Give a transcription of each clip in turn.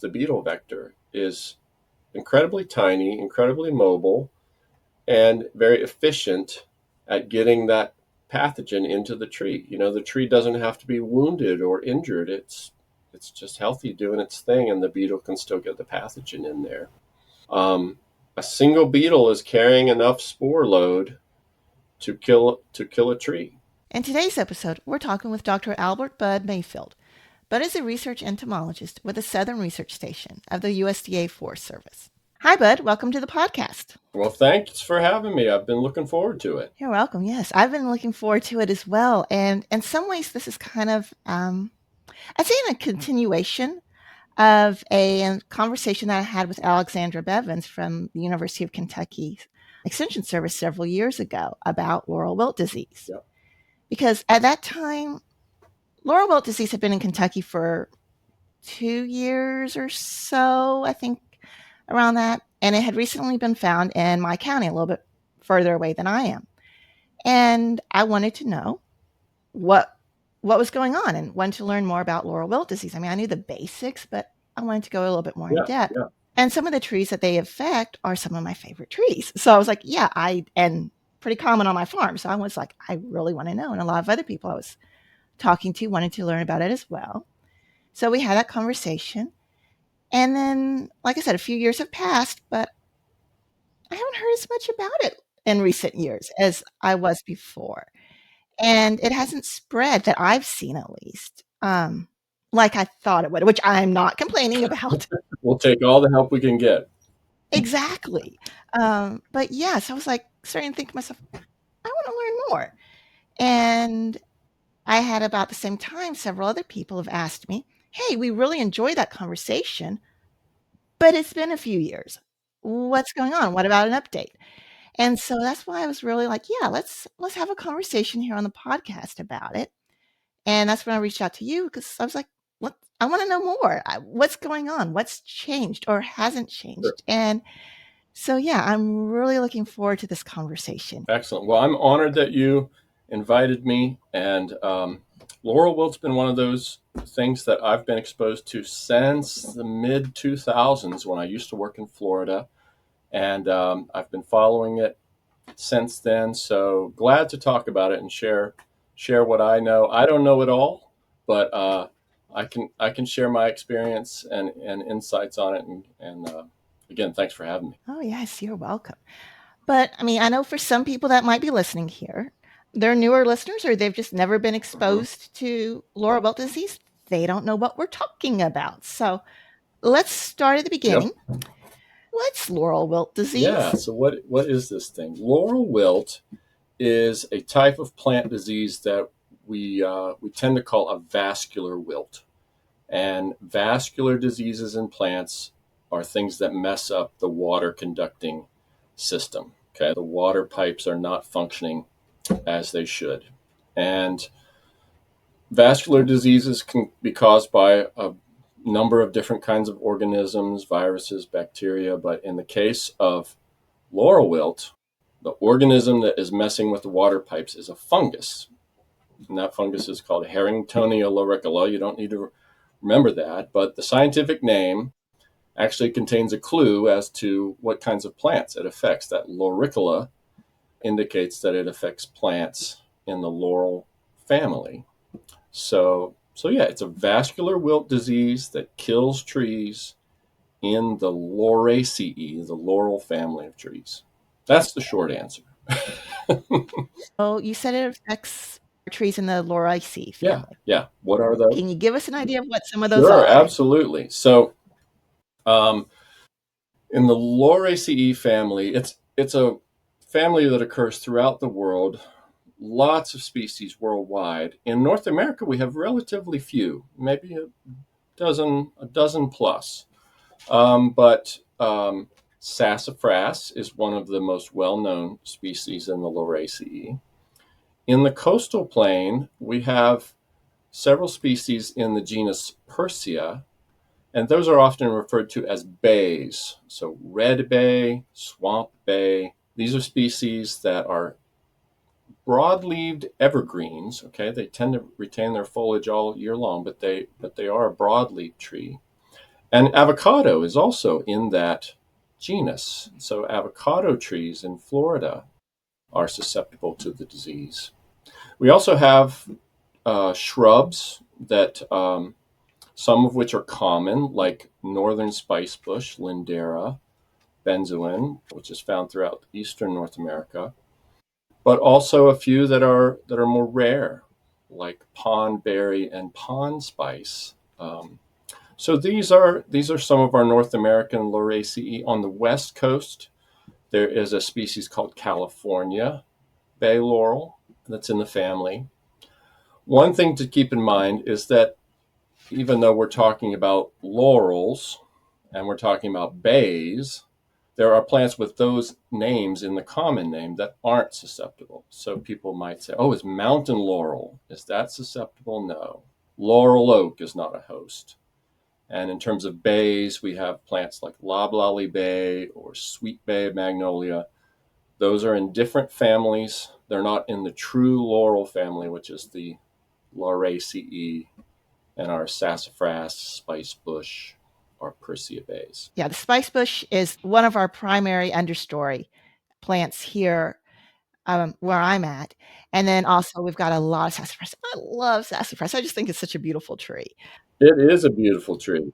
the beetle vector, is incredibly tiny, incredibly mobile, and very efficient at getting that pathogen into the tree. The tree doesn't have to be wounded or injured. It's just healthy doing its thing, and the beetle can still get the pathogen in there. A single beetle is carrying enough spore load to kill a tree. In today's episode, we're talking with Dr. Albert Bud Mayfield. Bud is a research entomologist with the Southern Research Station of the USDA Forest Service. Hi, Bud. Welcome to the podcast. Well, thanks for having me. I've been looking forward to it. You're welcome. Yes, I've been looking forward to it as well. And in some ways, this is kind of, I'd say, a continuation of a conversation that I had with Alexandra Bevins from the University of Kentucky Extension Service several years ago about Laurel Wilt Disease. Yep. Because at that time, Laurel Wilt Disease had been in Kentucky for 2 years or so, I think, around that. And it had recently been found in my county, a little bit further away than I am. And I wanted to know what was going on and wanted to learn more about Laurel Wilt Disease. I mean, I knew the basics, but I wanted to go a little bit more in depth. Yeah. And some of the trees that they affect are some of my favorite trees. So I was like, and pretty common on my farm. So I was like, I really want to know. And a lot of other people I was talking to wanted to learn about it as well. So we had that conversation. And then, like I said, a few years have passed, but I haven't heard as much about it in recent years as I was before. And it hasn't spread that I've seen, at least, like I thought it would, which I'm not complaining about. We'll take all the help we can get. Exactly. But yes, I was like starting to think to myself, I want to learn more. And I had about the same time, several other people have asked me, hey, we really enjoyed that conversation, but it's been a few years. What's going on? What about an update? And so that's why I was really like, yeah, let's have a conversation here on the podcast about it. And that's when I reached out to you because I was like, what? I want to know more. What's going on? What's changed or hasn't changed? Sure. And so, yeah, I'm really looking forward to this conversation. Excellent. Well, I'm honored that you invited me. And Laurel wilt's been one of those things that I've been exposed to since the mid 2000s when I used to work in Florida. And I've been following it since then. So glad to talk about it and share what I know. I don't know it all, but I can share my experience and insights on it. And again, thanks for having me. Oh, yes, you're welcome. But I mean, I know for some people that might be listening here, they're newer listeners or they've just never been exposed to Laurel Wilt Disease. They don't know what we're talking about. So let's start at the beginning. Yep. What's Laurel Wilt Disease? Yeah, so what is this thing? Laurel wilt is a type of plant disease that we tend to call a vascular wilt. And vascular diseases in plants are things that mess up the water conducting system. Okay, the water pipes are not functioning as they should. And vascular diseases can be caused by a number of different kinds of organisms, viruses, bacteria. But in the case of laurel wilt, the organism that is messing with the water pipes is a fungus. And that fungus is called Harringtonia lauricola. You don't need to remember that. But the scientific name actually contains a clue as to what kinds of plants it affects. That lauricola indicates that it affects plants in the laurel family. So yeah, it's a vascular wilt disease that kills trees in the Lauraceae, the laurel family of trees. That's the short answer. Oh, you said it affects trees in the Lauraceae family. Yeah. What are those? Can you give us an idea of what some of those are? Sure, absolutely. So, in the Lauraceae family, it's a family that occurs throughout the world. Lots of species worldwide. In North America, we have relatively few, maybe a dozen plus. But sassafras is one of the most well-known species in the Lauraceae. In the coastal plain, we have several species in the genus Persea, and those are often referred to as bays. So redbay, swamp bay, these are species that are broad-leaved evergreens. Okay, they tend to retain their foliage all year long, but they are a broadleaf tree. And avocado is also in that genus. So avocado trees in Florida are susceptible to the disease. We also have shrubs that some of which are common, like northern spicebush, Lindera, benzoin, which is found throughout eastern North America, but also a few that are more rare, like pondberry and pond spice. So these are some of our North American Lauraceae. On the west coast, there is a species called California bay laurel that's in the family. One thing to keep in mind is that even though we're talking about laurels and we're talking about bays, there are plants with those names in the common name that aren't susceptible. So people might say, oh, is mountain laurel, is that susceptible? No. Laurel oak is not a host. And in terms of bays, we have plants like loblolly bay or sweet bay magnolia. Those are in different families. They're not in the true laurel family, which is the Lauraceae and our sassafras, spicebush, or persea bays. Yeah, the spicebush is one of our primary understory plants here where I'm at. And then also we've got a lot of sassafras. I love sassafras. I just think it's such a beautiful tree. It is a beautiful tree.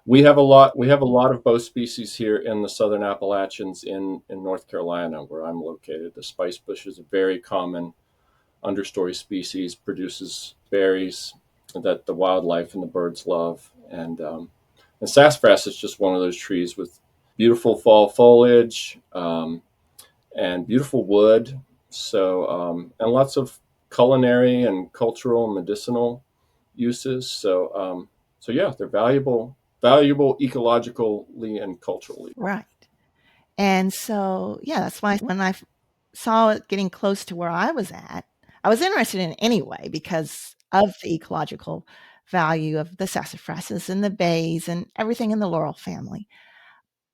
We have a lot of both species here in the southern Appalachians in North Carolina, where I'm located. The spicebush is a very common understory species, produces berries that the wildlife and the birds love. And sassafras is just one of those trees with beautiful fall foliage, and beautiful wood. And lots of culinary and cultural and medicinal uses. So yeah, they're valuable ecologically and culturally. Right. And so, yeah, that's why when I saw it getting close to where I was at, I was interested in it anyway because of the ecological value of the sassafrasses and the bays and everything in the laurel family.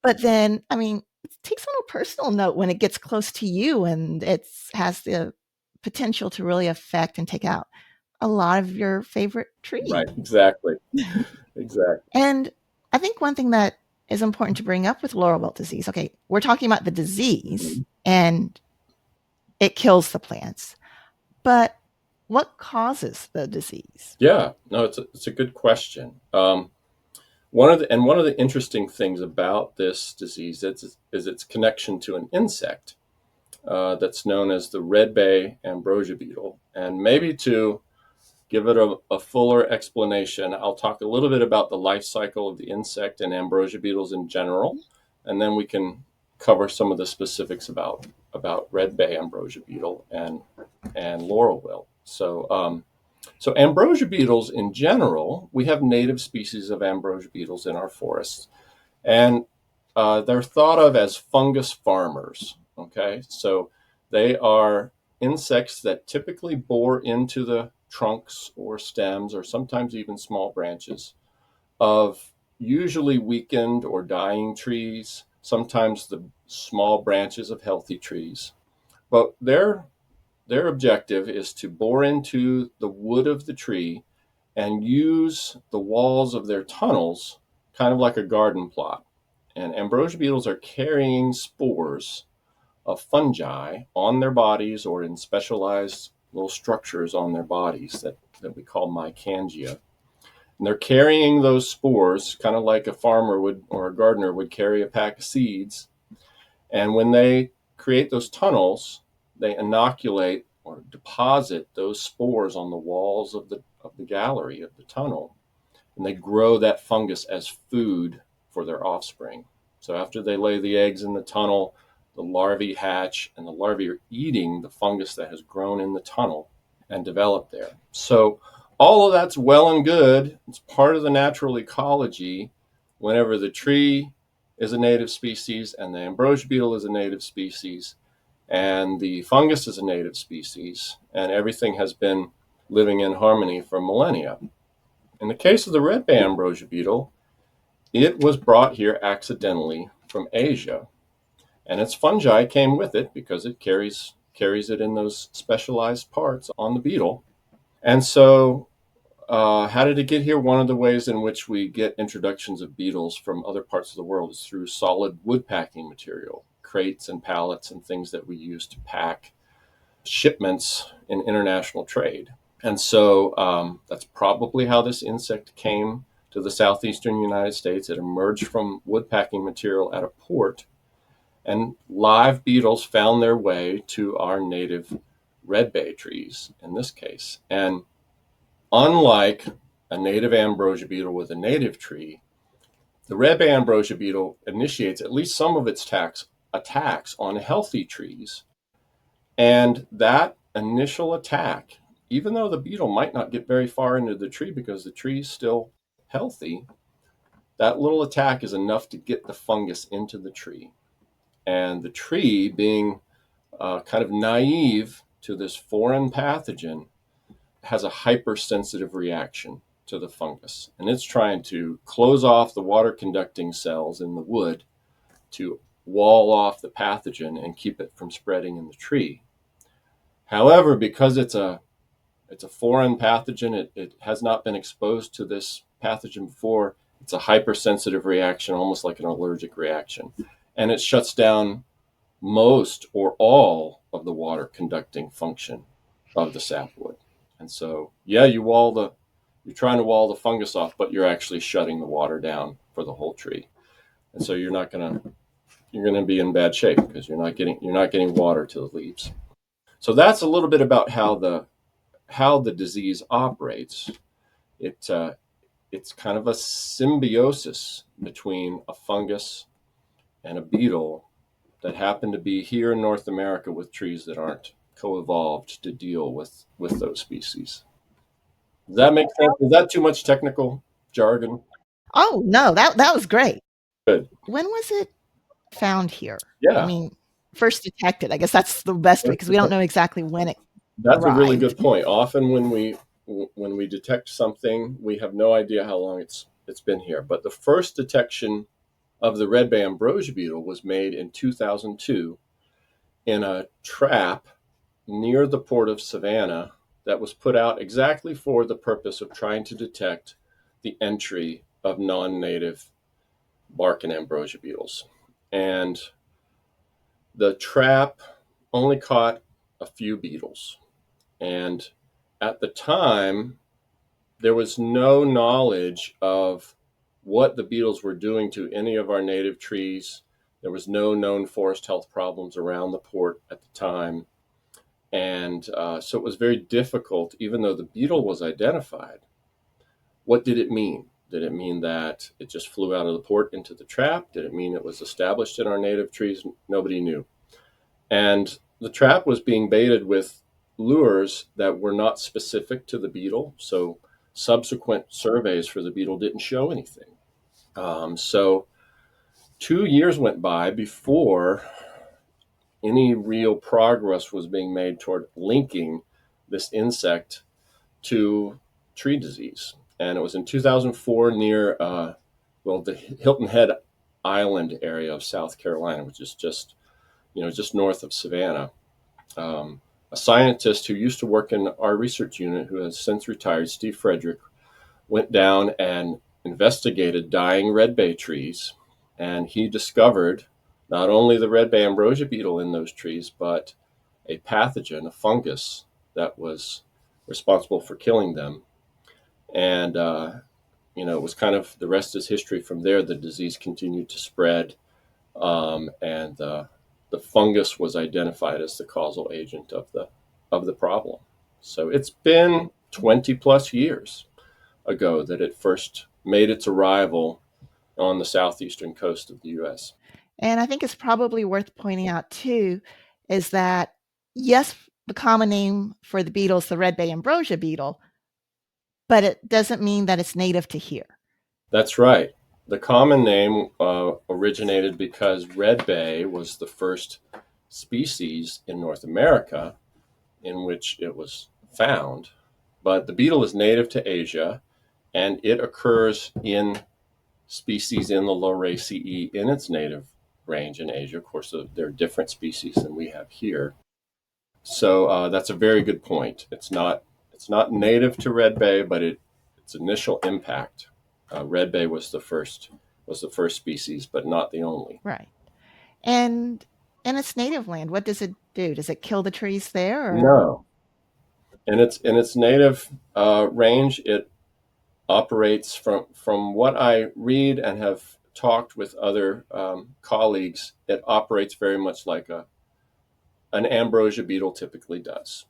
But then, I mean, it takes on a personal note when it gets close to you and it has the potential to really affect and take out a lot of your favorite trees. Right. Exactly. Exactly. And I think one thing that is important to bring up with Laurel Wilt disease, okay, we're talking about the disease and it kills the plants, but what causes the disease? Yeah. No, it's a good question. One of the interesting things about this disease is its connection to an insect that's known as the redbay ambrosia beetle. And maybe to give it a fuller explanation, I'll talk a little bit about the life cycle of the insect and ambrosia beetles in general, and then we can cover some of the specifics about redbay ambrosia beetle and laurel wilt. So ambrosia beetles in general, we have native species of ambrosia beetles in our forests, and they're thought of as fungus farmers. Okay, so they are insects that typically bore into the trunks or stems or sometimes even small branches of usually weakened or dying trees, sometimes the small branches of healthy trees. But their objective is to bore into the wood of the tree and use the walls of their tunnels kind of like a garden plot. And ambrosia beetles are carrying spores of fungi on their bodies or in specialized little structures on their bodies that we call mycangia. And they're carrying those spores kind of like a farmer would or a gardener would carry a pack of seeds. And when they create those tunnels, they inoculate or deposit those spores on the walls of the gallery of the tunnel, and they grow that fungus as food for their offspring. So after they lay the eggs in the tunnel, the larvae hatch, and the larvae are eating the fungus that has grown in the tunnel and developed there. So all of that's well and good. It's part of the natural ecology. Whenever the tree is a native species and the ambrosia beetle is a native species and the fungus is a native species, and everything has been living in harmony for millennia. In the case of the redbay ambrosia beetle, it was brought here accidentally from Asia, and its fungi came with it because it carries it in those specialized parts on the beetle. And so How did it get here? One of the ways in which we get introductions of beetles from other parts of the world is through solid wood packing material, crates and pallets and things that we use to pack shipments in international trade. And so that's probably how this insect came to the southeastern United States. It emerged from wood packing material at a port, and live beetles found their way to our native redbay trees in this case. And unlike a native ambrosia beetle with a native tree, the redbay ambrosia beetle initiates at least some of its attacks on healthy trees. And that initial attack, even though the beetle might not get very far into the tree because the tree is still healthy, that little attack is enough to get the fungus into the tree. And the tree, being kind of naive to this foreign pathogen, has a hypersensitive reaction to the fungus. And it's trying to close off the water conducting cells in the wood to wall off the pathogen and keep it from spreading in the tree. However, because it's a foreign pathogen, it has not been exposed to this pathogen before, it's a hypersensitive reaction, almost like an allergic reaction. And it shuts down most or all of the water conducting function of the sapwood. And so, yeah, you're trying to wall the fungus off, but you're actually shutting the water down for the whole tree. And so you're going to be in bad shape because you're not getting water to the leaves. So that's a little bit about how the disease operates. It's kind of a symbiosis between a fungus and a beetle that happen to be here in North America with trees that aren't co-evolved to deal with those species. Does that make sense? Is that too much technical jargon? Oh, no, that was great. Good. When was it found here? I Yeah. mean, first detected. I guess that's the best way because we don't know exactly when it That's a really arrived. good point. Often when we detect something, we have no idea how long it's been here. But the first detection of the redbay ambrosia beetle was made in 2002 in a trap near the port of Savannah that was put out exactly for the purpose of trying to detect the entry of non-native bark and ambrosia beetles. And the trap only caught a few beetles. And at the time, there was no knowledge of what the beetles were doing to any of our native trees. There was no known forest health problems around the port at the time. And so it was very difficult, even though the beetle was identified. What did it mean? Did it mean that it just flew out of the port into the trap? Did it mean it was established in our native trees? Nobody knew. And the trap was being baited with lures that were not specific to the beetle. So subsequent surveys for the beetle didn't show anything. So 2 years went by before any real progress was being made toward linking this insect to tree disease. And it was in 2004 near, the Hilton Head Island area of South Carolina, which is just north of Savannah. A scientist who used to work in our research unit, who has since retired, Steve Frederick, went down and investigated dying redbay trees. And he discovered not only the redbay ambrosia beetle in those trees, but a pathogen, a fungus that was responsible for killing them. And, it was kind of the rest is history from there. The disease continued to spread, and the fungus was identified as the causal agent of the problem. So it's been 20 plus years ago that it first made its arrival on the southeastern coast of the U.S. And I think it's probably worth pointing out too is that yes, the common name for the beetle is the redbay ambrosia beetle, but it doesn't mean that it's native to here. That's right. The common name originated because redbay was the first species in North America in which it was found. But the beetle is native to Asia, and it occurs in species in the Lauraceae in its native range in Asia. Of course, there are different species than we have here. So that's a very good point. It's not native to redbay, but its initial impact, redbay was the first species, but not the only. Right. And in its native land, what does it do? Does it kill the trees there, or? No, in its native range, it operates from what I read and have talked with other colleagues. It operates very much like an ambrosia beetle typically does.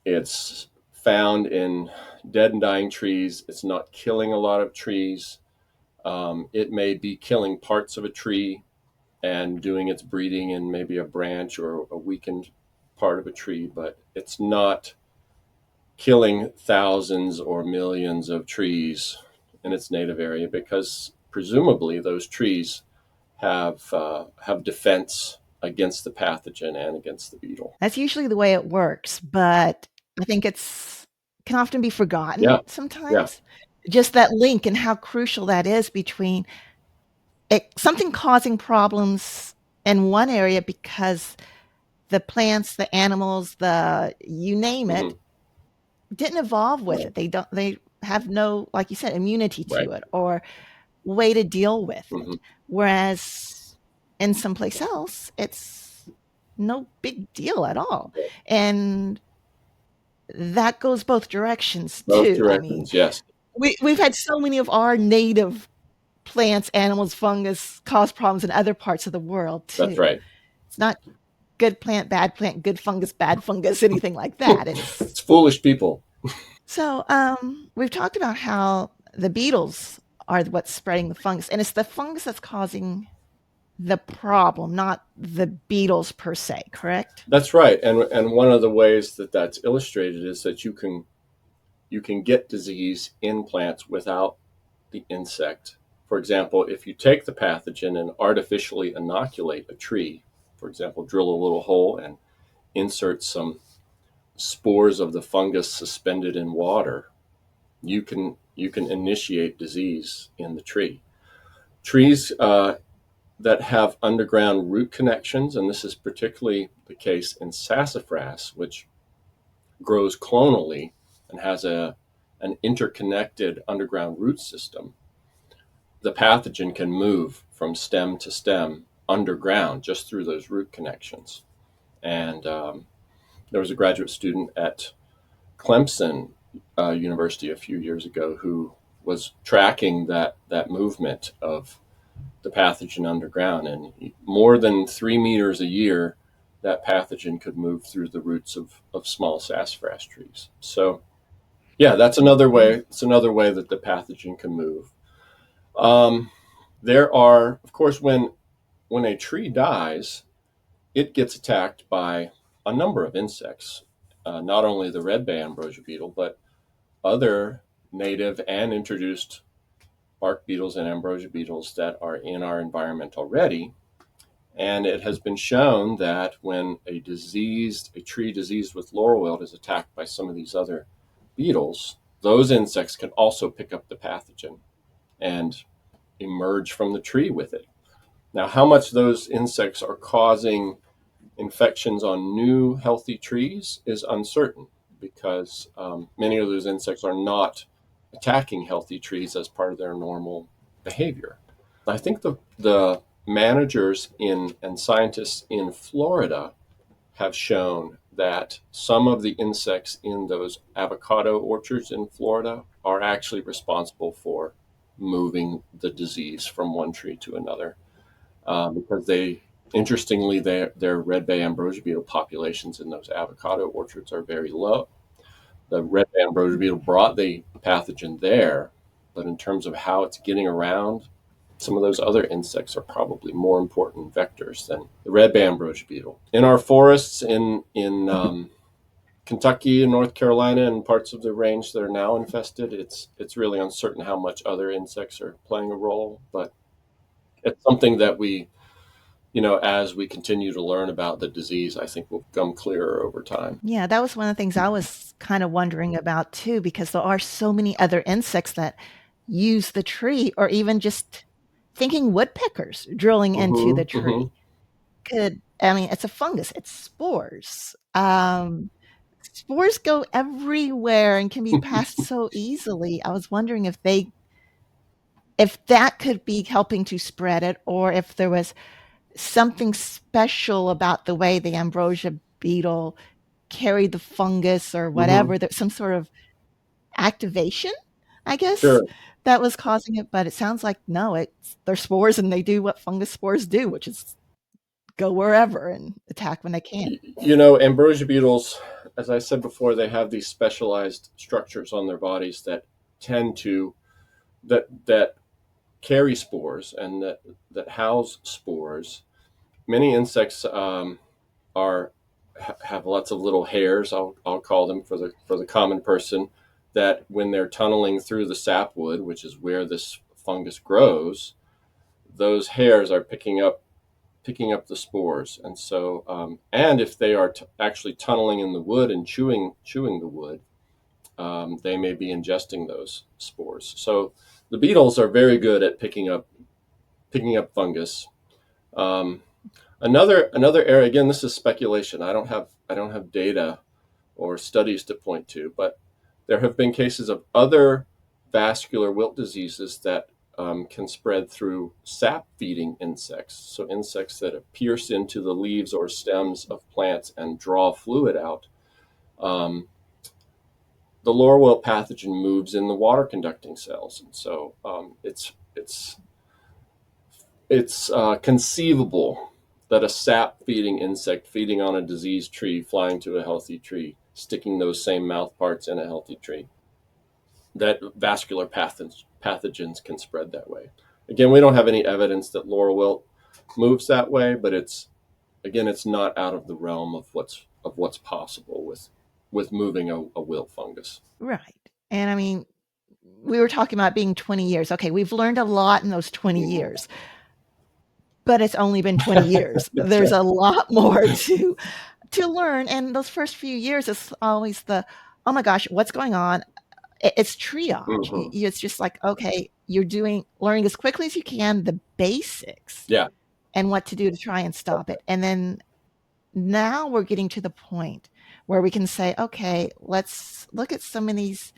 It's found in dead and dying trees. It's not killing a lot of trees. It may be killing parts of a tree and doing its breeding in maybe a branch or a weakened part of a tree, but it's not killing thousands or millions of trees in its native area, because presumably those trees have defense against the pathogen and against the beetle. That's usually the way it works, but I think it's can often be forgotten Yeah, yeah. sometimes. Just that link and how crucial that is between something causing problems in one area because the plants, the animals, the you name it, didn't evolve with it. They have no, like you said, immunity to it or way to deal with it. Whereas in someplace else, it's no big deal at all. And that goes both directions Both too. I mean, directions, yes. we've had so many of our native plants, animals, fungus cause problems in other parts of the world too. That's right. It's not good plant, good fungus, bad fungus, anything like that. It's foolish people. So we've talked about how the beetles are what's spreading the fungus, and it's the fungus that's causing the problem, not the beetles per se, correct? That's right. And one of the ways that that's illustrated is that you can get disease in plants without the insect. For example, if you take the pathogen and artificially inoculate a tree, for example, drill a little hole and insert some spores of the fungus suspended in water, you can initiate disease in the tree. Trees that have underground root connections, and this is particularly the case in sassafras, which grows clonally and has an interconnected underground root system. The pathogen can move from stem to stem underground just through those root connections. And there was a graduate student at Clemson University a few years ago who was tracking that movement of the pathogen underground, and more than 3 meters a year, that pathogen could move through the roots of small sassafras trees. So, yeah, that's another way. It's another way that the pathogen can move. There are, of course, when a tree dies, it gets attacked by a number of insects, not only the redbay ambrosia beetle, but other native and introduced bark beetles and ambrosia beetles that are in our environment already. And it has been shown that when a tree diseased with laurel wilt is attacked by some of these other beetles, those insects can also pick up the pathogen and emerge from the tree with it. Now, how much those insects are causing infections on new healthy trees is uncertain, because many of those insects are not attacking healthy trees as part of their normal behavior. I think the managers and scientists in Florida have shown that some of the insects in those avocado orchards in Florida are actually responsible for moving the disease from one tree to another, because interestingly, their redbay ambrosia beetle populations in those avocado orchards are very low. The redbay ambrosia beetle brought the pathogen there, but in terms of how it's getting around, some of those other insects are probably more important vectors than the redbay ambrosia beetle. In our forests in Kentucky and North Carolina and parts of the range that are now infested, it's really uncertain how much other insects are playing a role, but it's something that we, as we continue to learn about the disease, I think will become clearer over time. Yeah, that was one of the things I was kind of wondering about too, because there are so many other insects that use the tree, or even just thinking woodpeckers drilling into the tree. I mean, it's a fungus, it's spores. spores go everywhere and can be passed so easily. I was wondering if that could be helping to spread it, or if there was something special about the way the ambrosia beetle carried the fungus or Hmm. whatever, that some sort of activation, I guess, Sure. that was causing it. But it sounds like no, they're spores and they do what fungus spores do, which is go wherever and attack when they can. Ambrosia beetles, as I said before, they have these specialized structures on their bodies that tend to that carry spores and that house spores. Many insects are have lots of little hairs. I'll call them for the common person, that when they're tunneling through the sapwood, which is where this fungus grows, those hairs are picking up the spores. And so, and if they are actually tunneling in the wood and chewing the wood, they may be ingesting those spores. So the beetles are very good at picking up fungus. Um, another area, again, this is speculation. I don't have data or studies to point to, but there have been cases of other vascular wilt diseases that can spread through sap feeding insects. So insects that pierce into the leaves or stems of plants and draw fluid out. Um, the Laurel wilt pathogen moves in the water conducting cells, and so it's conceivable that a sap feeding insect feeding on a diseased tree, flying to a healthy tree, sticking those same mouth parts in a healthy tree, that vascular pathogens can spread that way. Again, we don't have any evidence that Laurel wilt moves that way, but it's not out of the realm of what's possible with moving a wilt fungus. Right. And I mean, we were talking about being 20 years. Okay, we've learned a lot in those 20 Mhm. years, but it's only been 20 years. That's There's right. a lot more to learn. And those first few years, it's always oh my gosh, what's going on? It's triage. Hmm. It's just like, okay, you're learning as quickly as you can the basics Yeah, and what to do to try and that's stop it. And then now we're getting to the point where we can say, okay, let's look at some of these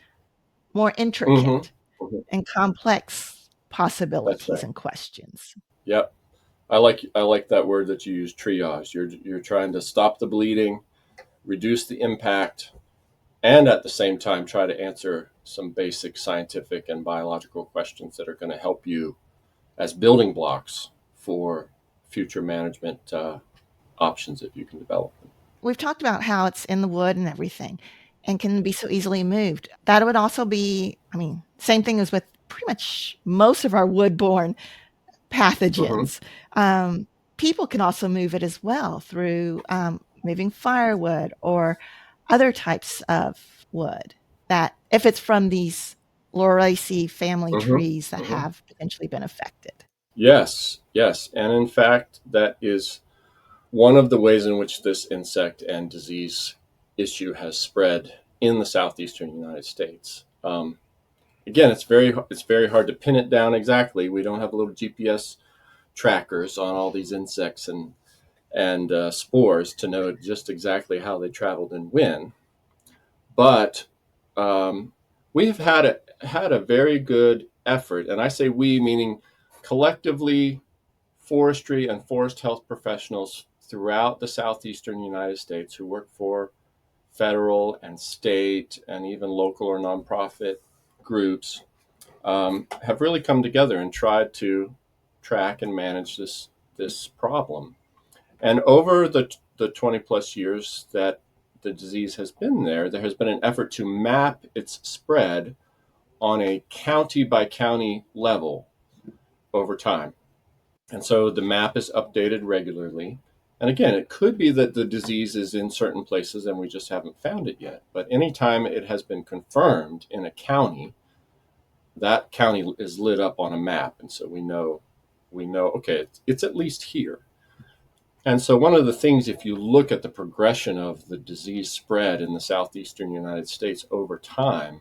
more right. Hmm. intricate Hmm. and complex That's possibilities right. and questions. Yep. I like that word that you use, triage. You're trying to stop the bleeding, reduce the impact, and at the same time try to answer some basic scientific and biological questions that are going to help you as building blocks for future management options if you can develop them. We've talked about how it's in the wood and everything and can be so easily moved. That would also be, I mean, same thing as with pretty much most of our wood-borne Hmm. pathogens. Um, People can also move it as well through moving firewood or other types of wood, that if it's from these Lauraceae family Hmm. trees that Hmm. have potentially been affected. Yes, yes. And in fact, that is one of the ways in which this insect and disease issue has spread in the southeastern United States. Again, it's very hard to pin it down exactly. We don't have little GPS trackers on all these insects and spores to know just exactly how they traveled and when. But um, we've had a very good effort, and I say we meaning collectively forestry and forest health professionals throughout the southeastern United States who work for federal and state and even local or nonprofit groups have really come together and tried to track and manage this problem. And over the 20 plus years that the disease has been there has been an effort to map its spread on a county by county level over time. And so the map is updated regularly. And again, it could be that the disease is in certain places and we just haven't found it yet. But anytime it has been confirmed in a county, that county is lit up on a map. And so we know, okay, it's at least here. And so, one of the things, if you look at the progression of the disease spread in the southeastern United States over time,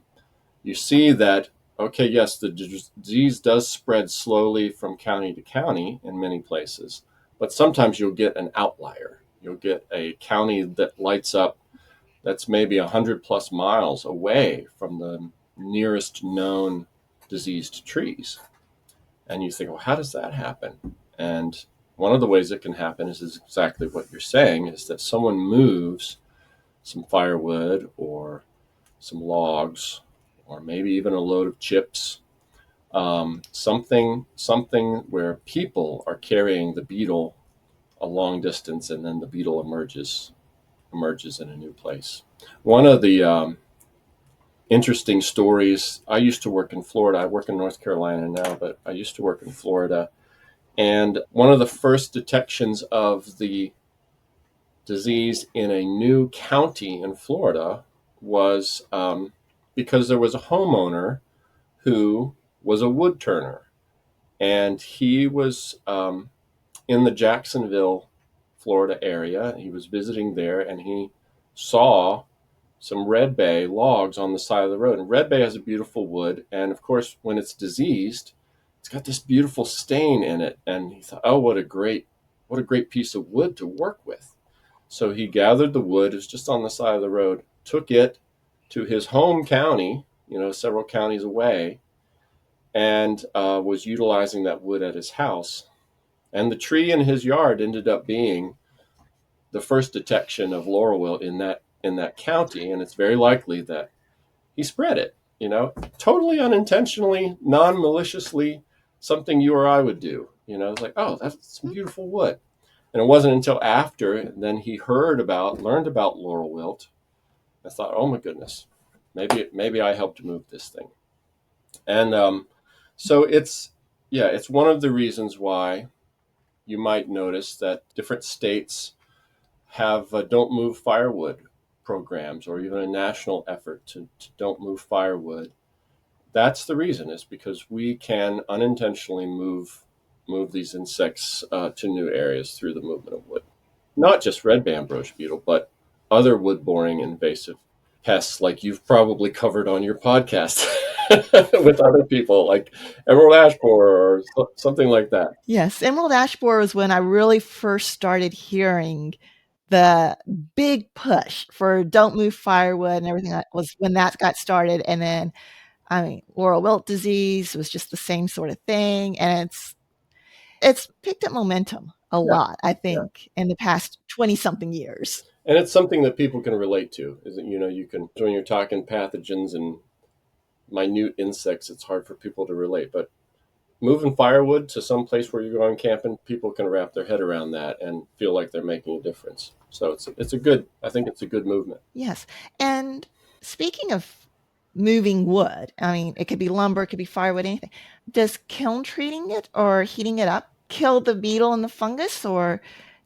you see that, okay, yes, the disease does spread slowly from county to county in many places, but sometimes you'll get an outlier. You'll get a county that lights up that's maybe 100+ miles away from the nearest known diseased trees. And you think, well, how does that happen? And one of the ways it can happen is exactly what you're saying, is that someone moves some firewood or some logs or maybe even a load of chips, something where people are carrying the beetle a long distance, and then the beetle emerges in a new place. One of the interesting stories, I used to work in Florida. I work in North Carolina now, but I used to work in Florida. And one of the first detections of the disease in a new county in Florida was because there was a homeowner who was a wood turner. And he was in the Jacksonville, Florida area. He was visiting there, and he saw some redbay logs on the side of the road. And redbay has a beautiful wood, and of course, when it's diseased, it's got this beautiful stain in it. And he thought, "Oh, what a great piece of wood to work with." So he gathered the wood. It was just on the side of the road. Took it to his home county, several counties away, and was utilizing that wood at his house. And the tree in his yard ended up being the first detection of laurel wilt in that county, and it's very likely that he spread it, totally unintentionally, non-maliciously, something you or I would do. It's like, oh, that's some beautiful wood. And it wasn't until after then he learned about laurel wilt. I thought, oh my goodness, maybe I helped move this thing. And so it's one of the reasons why you might notice that different states have don't move firewood programs, or even a national effort to don't move firewood. That's the reason, is because we can unintentionally move these insects to new areas through the movement of wood. Not just red ambrosia beetle, but other wood-boring invasive pests like you've probably covered on your podcast with other people, like emerald ash borer or something like that. Yes, emerald ash borer was when I really first started hearing the big push for don't move firewood and everything. That was when that got started. And then, I mean, Laurel Wilt disease was just the same sort of thing. And it's picked up momentum a Yeah, lot, I yeah. think, in the past 20 something years. And it's something that people can relate to. Is that, you can, when you're talking pathogens and minute insects, it's hard for people to relate. But moving firewood to some place where you're going camping, people can wrap their head around that and feel like they're making a difference. So I think it's a good movement. Yes. And speaking of moving wood, I mean, it could be lumber, it could be firewood, anything. Does kiln treating it or heating it up kill the beetle and the fungus, or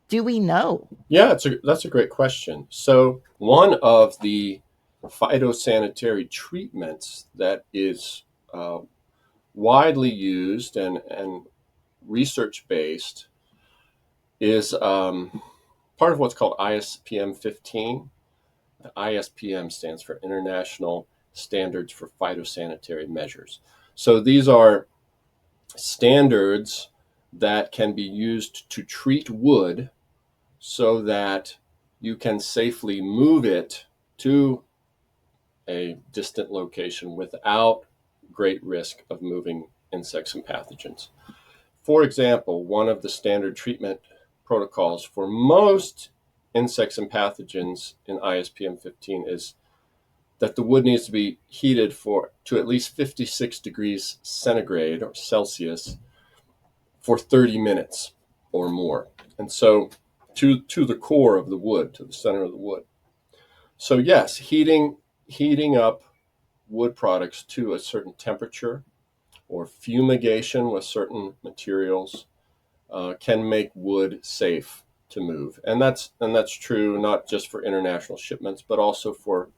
do we know? Yeah, that's a great question. So one of the phytosanitary treatments that is widely used and research based is part of what's called ISPM 15. The ISPM stands for International Standards for Phytosanitary Measures. So these are standards that can be used to treat wood so that you can safely move it to a distant location without great risk of moving insects and pathogens. For example, one of the standard treatment protocols for most insects and pathogens in ISPM 15 is that the wood needs to be heated to at least 56 degrees centigrade or Celsius for 30 minutes or more. And so to the core of the wood, to the center of the wood. So yes, heating up wood products to a certain temperature or fumigation with certain materials can make wood safe to move. And that's true not just for international shipments, but also for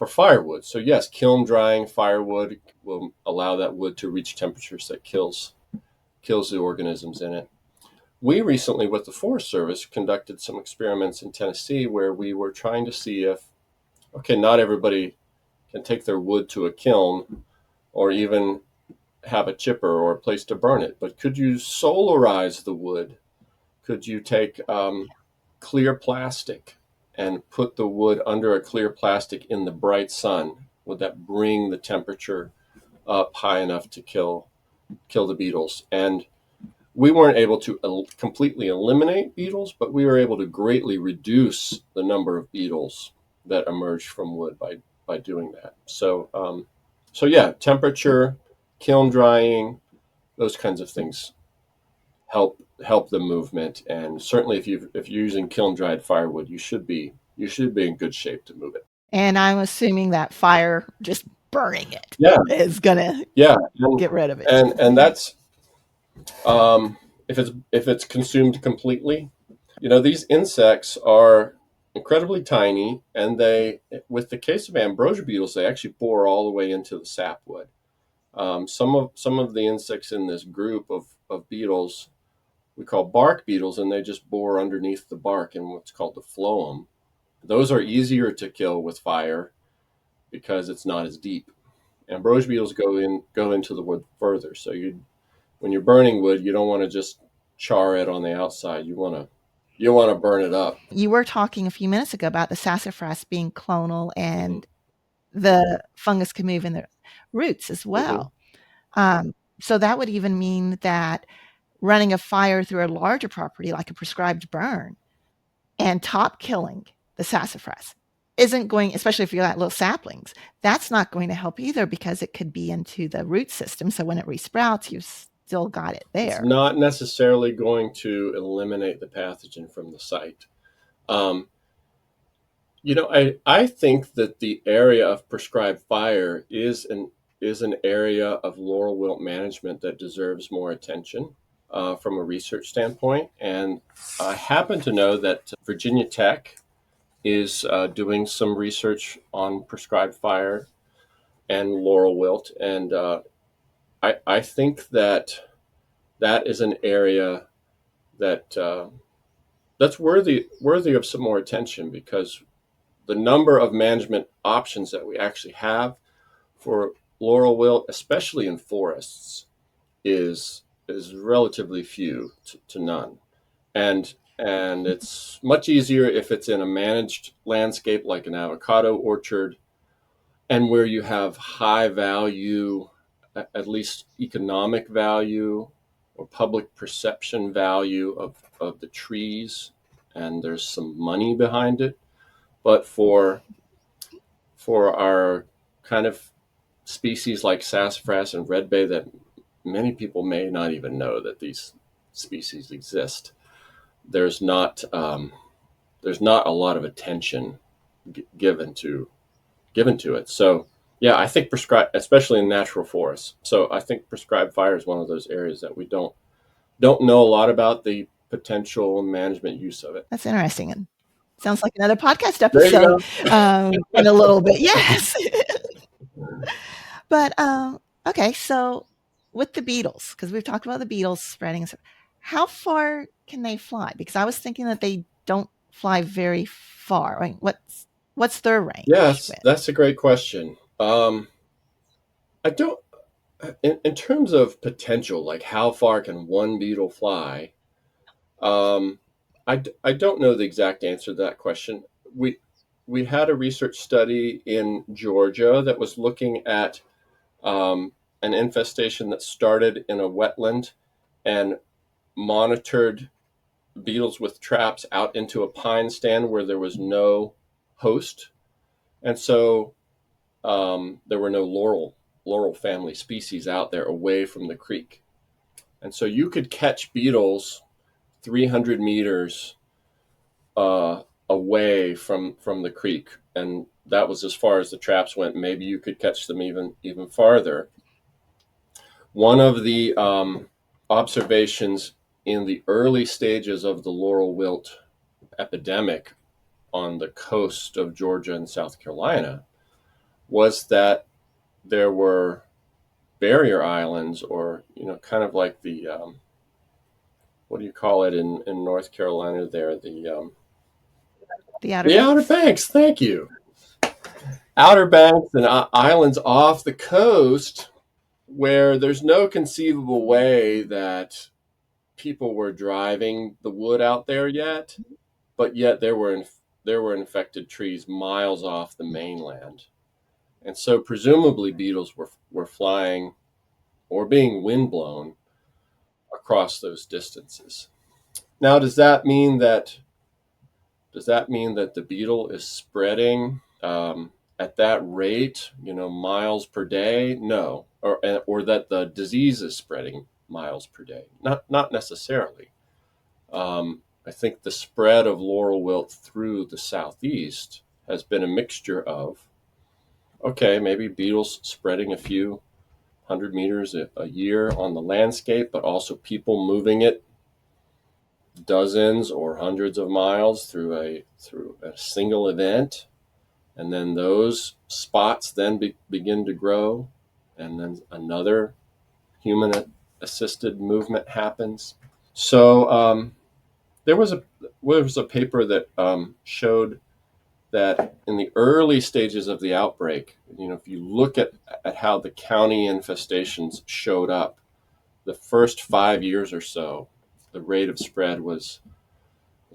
firewood. So yes, kiln drying firewood will allow that wood to reach temperatures that kills the organisms in it. We recently, with the Forest Service, conducted some experiments in Tennessee where we were trying to see if, okay, not everybody can take their wood to a kiln or even have a chipper or a place to burn it, but could you solarize the wood? Could you take clear plastic and put the wood under a clear plastic in the bright sun, would that bring the temperature up high enough to kill the beetles? And we weren't able to completely eliminate beetles, but we were able to greatly reduce the number of beetles that emerged from wood by doing that. So yeah, temperature, kiln drying, those kinds of things help the movement. And certainly, if you're using kiln dried firewood, you should be in good shape to move it. And I'm assuming that fire, just burning it, Yeah, is gonna get rid of it. And that's if it's consumed completely. These insects are incredibly tiny, and with the case of ambrosia beetles, they actually bore all the way into the sapwood. Some of the insects in this group of beetles we call bark beetles, and they just bore underneath the bark in what's called the phloem. Those are easier to kill with fire because it's not as deep. Ambrosia beetles go into the wood further. So when you're burning wood, you don't want to just char it on the outside. You want to burn it up. You were talking a few minutes ago about the sassafras being clonal, and the fungus can move in the roots as well. So that would even mean that running a fire through a larger property, like a prescribed burn, and top killing the sassafras isn't going, especially if you got little saplings, that's not going to help either, because it could be into the root system. So when it resprouts, you've still got it there. It's not necessarily going to eliminate the pathogen from the site. I think that the area of prescribed fire is an area of laurel wilt management that deserves more attention from a research standpoint. And I happen to know that Virginia Tech is doing some research on prescribed fire and laurel wilt, and I think that is an area that's worthy of some more attention, because the number of management options that we actually have for laurel wilt, especially in forests, is relatively few to none. And it's much easier if it's in a managed landscape like an avocado orchard, and where you have high value, at least economic value or public perception value of the trees, and there's some money behind it. But for our kind of species like sassafras and redbay that many people may not even know that these species exist, there's not a lot of attention given to it. So yeah, I think especially in natural forests. So I think prescribed fire is one of those areas that we don't know a lot about the potential management use of it. That's interesting, and sounds like another podcast episode in a little bit. Yes. But okay, so with the beetles, because we've talked about the beetles spreading, how far can they fly? Because I was thinking that they don't fly very far. I mean, what's their range? Yes, that's a great question. I don't, in terms of potential, like how far can one beetle fly? I don't know the exact answer to that question. We had a research study in Georgia that was looking at an infestation that started in a wetland and monitored beetles with traps out into a pine stand where there was no host. And so there were no laurel family species out there away from the creek. And so you could catch beetles 300 meters away from the creek, and that was as far as the traps went. Maybe you could catch them even farther. One of the observations in the early stages of the laurel wilt epidemic on the coast of Georgia and South Carolina was that there were barrier islands, or kind of like the what do you call it in North Carolina there, the Outer Banks. Thank you. Outer Banks and islands off the coast where there's no conceivable way that people were driving the wood out there yet, but yet there were there were infected trees miles off the mainland. And so presumably beetles were flying or being windblown across those distances. Now, does that mean that the beetle is spreading at that rate, miles per day? No, or that the disease is spreading miles per day? Not necessarily. I think the spread of laurel wilt through the southeast has been a mixture of, okay, maybe beetles spreading a few 100 meters a year on the landscape, but also people moving it dozens or hundreds of miles through a single event, and then those spots then begin to grow, and then another human assisted movement happens. So there was a paper that showed that in the early stages of the outbreak, if you look at how the county infestations showed up, the first 5 years or so, the rate of spread was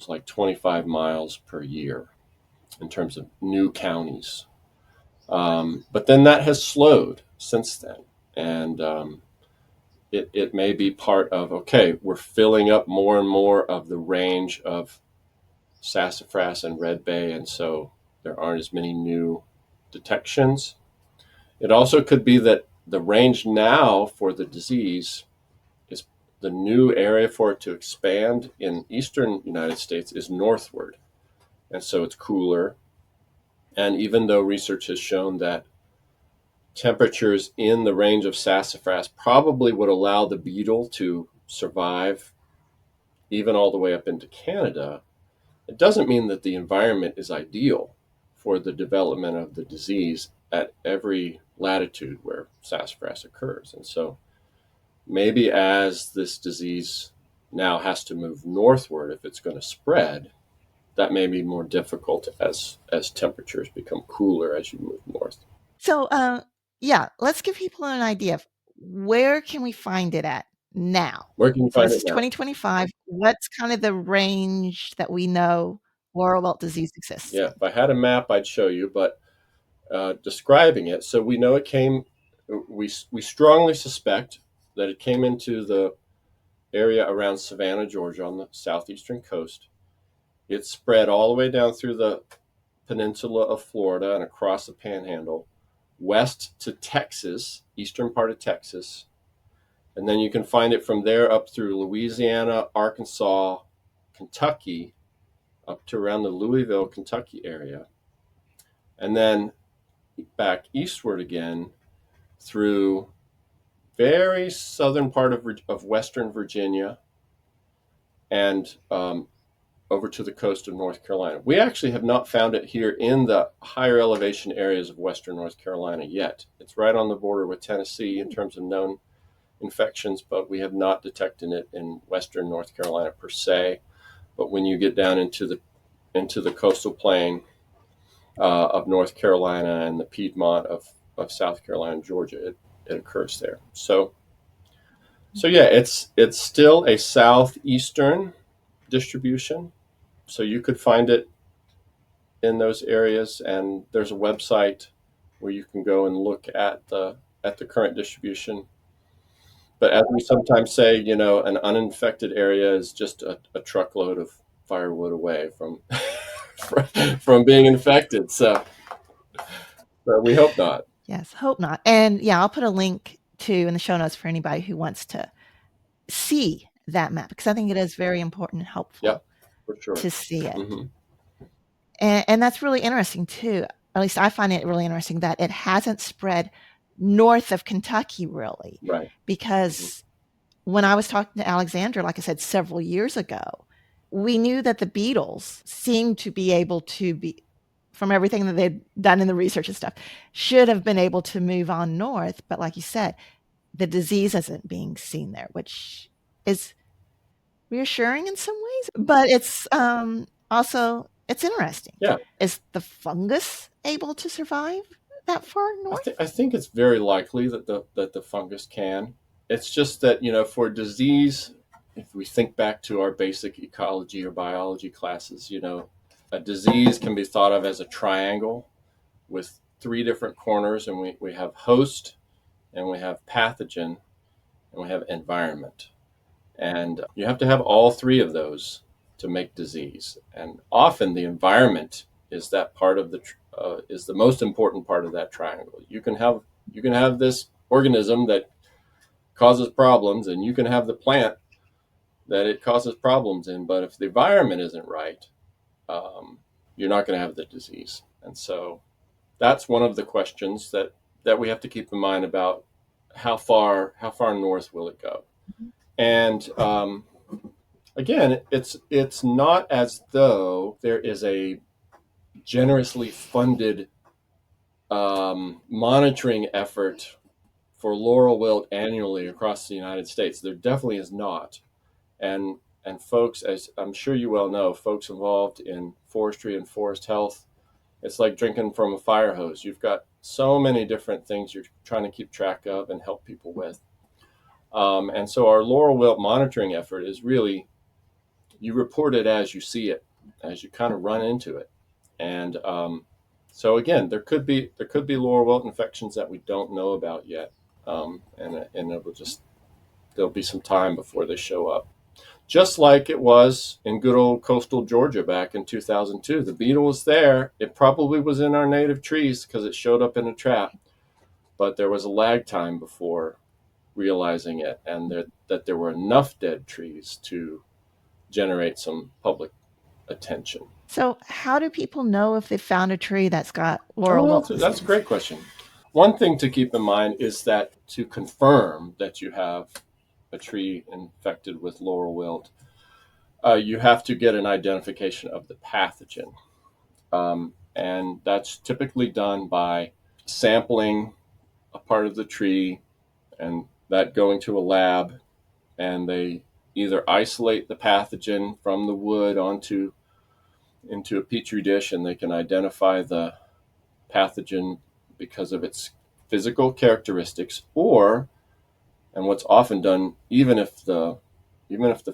like 25 miles per year in terms of new counties. But then that has slowed since then. And it may be part of, okay, we're filling up more and more of the range of sassafras and redbay, and so there aren't as many new detections. It also could be that the range now for the disease is the new area for it to expand in eastern United States is northward. And so it's cooler. And even though research has shown that temperatures in the range of sassafras probably would allow the beetle to survive even all the way up into Canada, it doesn't mean that the environment is ideal for the development of the disease at every latitude where sassafras occurs. And so maybe as this disease now has to move northward if it's going to spread, that may be more difficult as temperatures become cooler as you move north. So, yeah, let's give people an idea of where can we find it at now? Where can you So find this it is now? 2025. What's kind of the range that we know Laurel Wilt disease exists Yeah, in? if I had a map, I'd show you, but describing it, so we know it came. We strongly suspect that it came into the area around Savannah, Georgia, on the southeastern coast. It spread all the way down through the peninsula of Florida and across the Panhandle, west to Texas, eastern part of Texas, and then you can find it from there up through Louisiana, Arkansas, Kentucky, up to around the Louisville, Kentucky area, and then back eastward again through very southern part of Western Virginia and over to the coast of North Carolina. We actually have not found it here in the higher elevation areas of Western North Carolina yet. It's right on the border with Tennessee in terms of known infections, but we have not detected it in Western North Carolina per se. But when you get down into the coastal plain of North Carolina and the Piedmont of South Carolina and Georgia, it occurs there. So yeah, it's still a southeastern distribution. So you could find it in those areas, and there's a website where you can go and look at the current distribution. But as we sometimes say, an uninfected area is just a truckload of firewood away from from being infected. So we hope not. Yes, hope not. And yeah, I'll put a link to in the show notes for anybody who wants to see that map because I think it is very important and helpful Yep, for sure. to see it. Mm-hmm. And that's really interesting too. At least I find it really interesting that it hasn't spread north of Kentucky really. Right. Because when I was talking to Alexandra, like I said, several years ago, we knew that the beetles seemed to be able to be, from everything that they'd done in the research and stuff, should have been able to move on north. But like you said, the disease isn't being seen there, which is reassuring in some ways, but it's also it's interesting. Yeah. Is the fungus able to survive that far north? I think it's very likely that the fungus can. It's just that for disease, if we think back to our basic ecology or biology classes, A disease can be thought of as a triangle with three different corners, and we have host, and we have pathogen, and we have environment. And you have to have all three of those to make disease. And often the environment is that part of the is the most important part of that triangle. You can have this organism that causes problems, and you can have the plant that it causes problems in. But if the environment isn't right, um, you're not going to have the disease. And so that's one of the questions that we have to keep in mind about how far north will it go. And again, it's not as though there is a generously funded monitoring effort for laurel wilt annually across the United States. There definitely is not. And folks, as I'm sure you well know, folks involved in forestry and forest health, it's like drinking from a fire hose. You've got so many different things you're trying to keep track of and help people with. And so our laurel wilt monitoring effort is really, you report it as you see it, as you kind of run into it. And so again, there could be laurel wilt infections that we don't know about yet, and there'll be some time before they show up. Just like it was in good old coastal Georgia back in 2002. The beetle was there. It probably was in our native trees because it showed up in a trap, but there was a lag time before realizing it, and that there were enough dead trees to generate some public attention. So, how do people know if they found a tree that's got Oh, laurel well, wilt that's a disease? great question. One thing to keep in mind is that to confirm that you have a tree infected with laurel wilt, you have to get an identification of the pathogen. And that's typically done by sampling a part of the tree and that going to a lab, and they either isolate the pathogen from the wood onto into a petri dish, and they can identify the pathogen because of its physical characteristics, or, and what's often done, even if the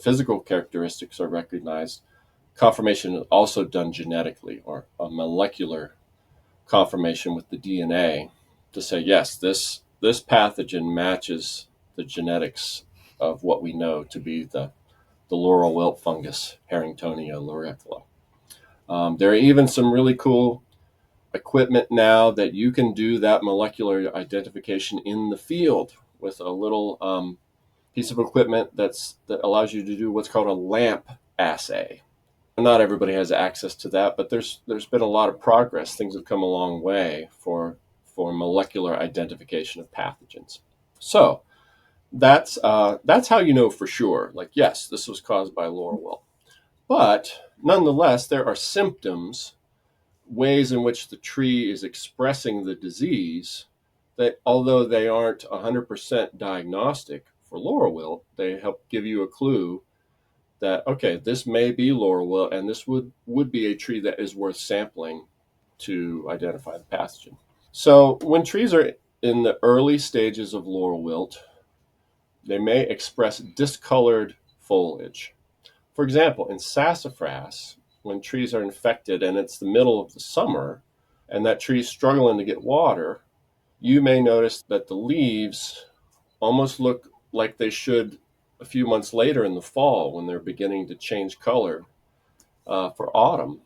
physical characteristics are recognized, confirmation is also done genetically, or a molecular confirmation with the DNA to say, yes, this pathogen matches the genetics of what we know to be the laurel wilt fungus, Harringtonia lauricula. There are even some really cool equipment now that you can do that molecular identification in the field with a little piece of equipment that allows you to do what's called a lamp assay. Not everybody has access to that, but there's been a lot of progress. Things have come a long way for molecular identification of pathogens. So that's how you know for sure. Like, yes, this was caused by laurel wilt. But nonetheless, there are symptoms, ways in which the tree is expressing the disease, that although they aren't 100% diagnostic for laurel wilt, they help give you a clue that, okay, this may be laurel wilt, and this would be a tree that is worth sampling to identify the pathogen. So when trees are in the early stages of laurel wilt, they may express discolored foliage. For example, in sassafras, when trees are infected and it's the middle of the summer and that tree's struggling to get water, you may notice that the leaves almost look like they should a few months later in the fall when they're beginning to change color for autumn.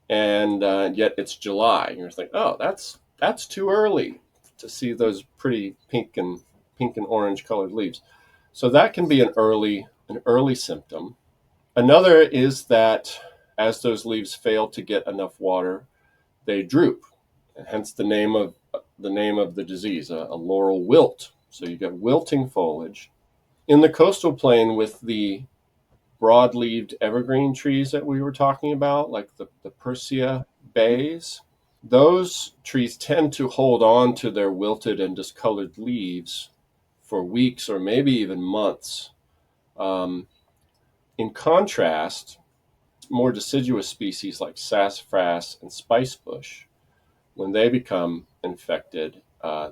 And yet it's July, and you're thinking, oh, that's too early to see those pretty pink and orange colored leaves. So that can be an early symptom. Another is that as those leaves fail to get enough water, they droop, and hence the name of the disease, a laurel wilt. So you get wilting foliage. In the coastal plain with the broad-leaved evergreen trees that we were talking about, like the Persea bays, those trees tend to hold on to their wilted and discolored leaves for weeks or maybe even months. Um, in contrast, more deciduous species like sassafras and spicebush, when they become infected,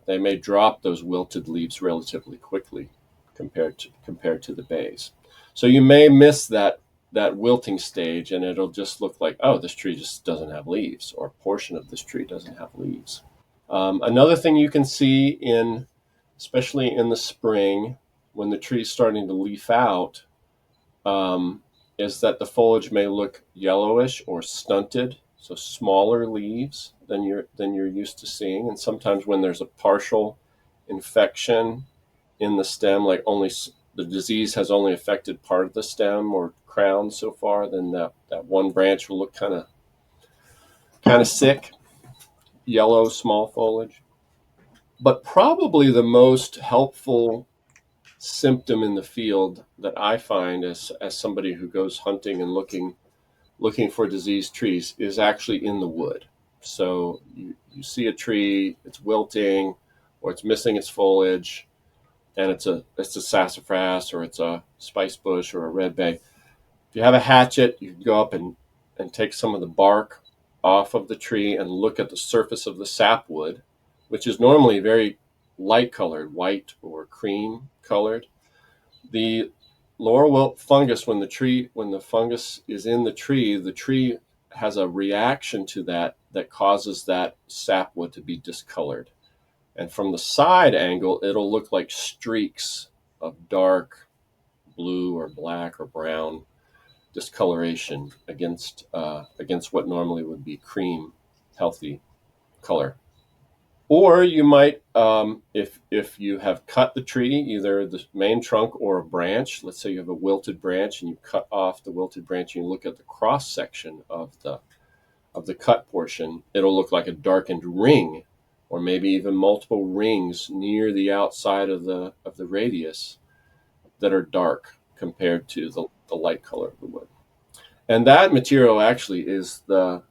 they may drop those wilted leaves relatively quickly compared to the bays. So you may miss that wilting stage, and it'll just look like, oh, this tree just doesn't have leaves, or a portion of this tree doesn't have leaves. Another thing you can see especially in the spring, when the tree is starting to leaf out, is that the foliage may look yellowish or stunted, so smaller leaves than you're used to seeing. And sometimes when there's a partial infection in the stem, like only the disease has only affected part of the stem or crown so far, then that one branch will look kind of sick, yellow, small foliage. But probably the most helpful symptom in the field that I find as somebody who goes hunting and looking for diseased trees is actually in the wood. So you see a tree, it's wilting or it's missing its foliage, and it's a sassafras or it's a spicebush or a redbay. If you have a hatchet, you can go up and take some of the bark off of the tree and look at the surface of the sapwood, which is normally very light colored, white or cream colored. The Laurel wilt fungus, when the fungus is in the tree has a reaction to that causes that sapwood to be discolored. And from the side angle, it'll look like streaks of dark blue or black or brown discoloration against what normally would be cream, healthy color. Or you might, if you have cut the tree, either the main trunk or a branch, let's say you have a wilted branch and you cut off the wilted branch and you look at the cross section of the cut portion, it'll look like a darkened ring, or maybe even multiple rings near the outside of the radius that are dark compared to the light color of the wood. And that material actually is the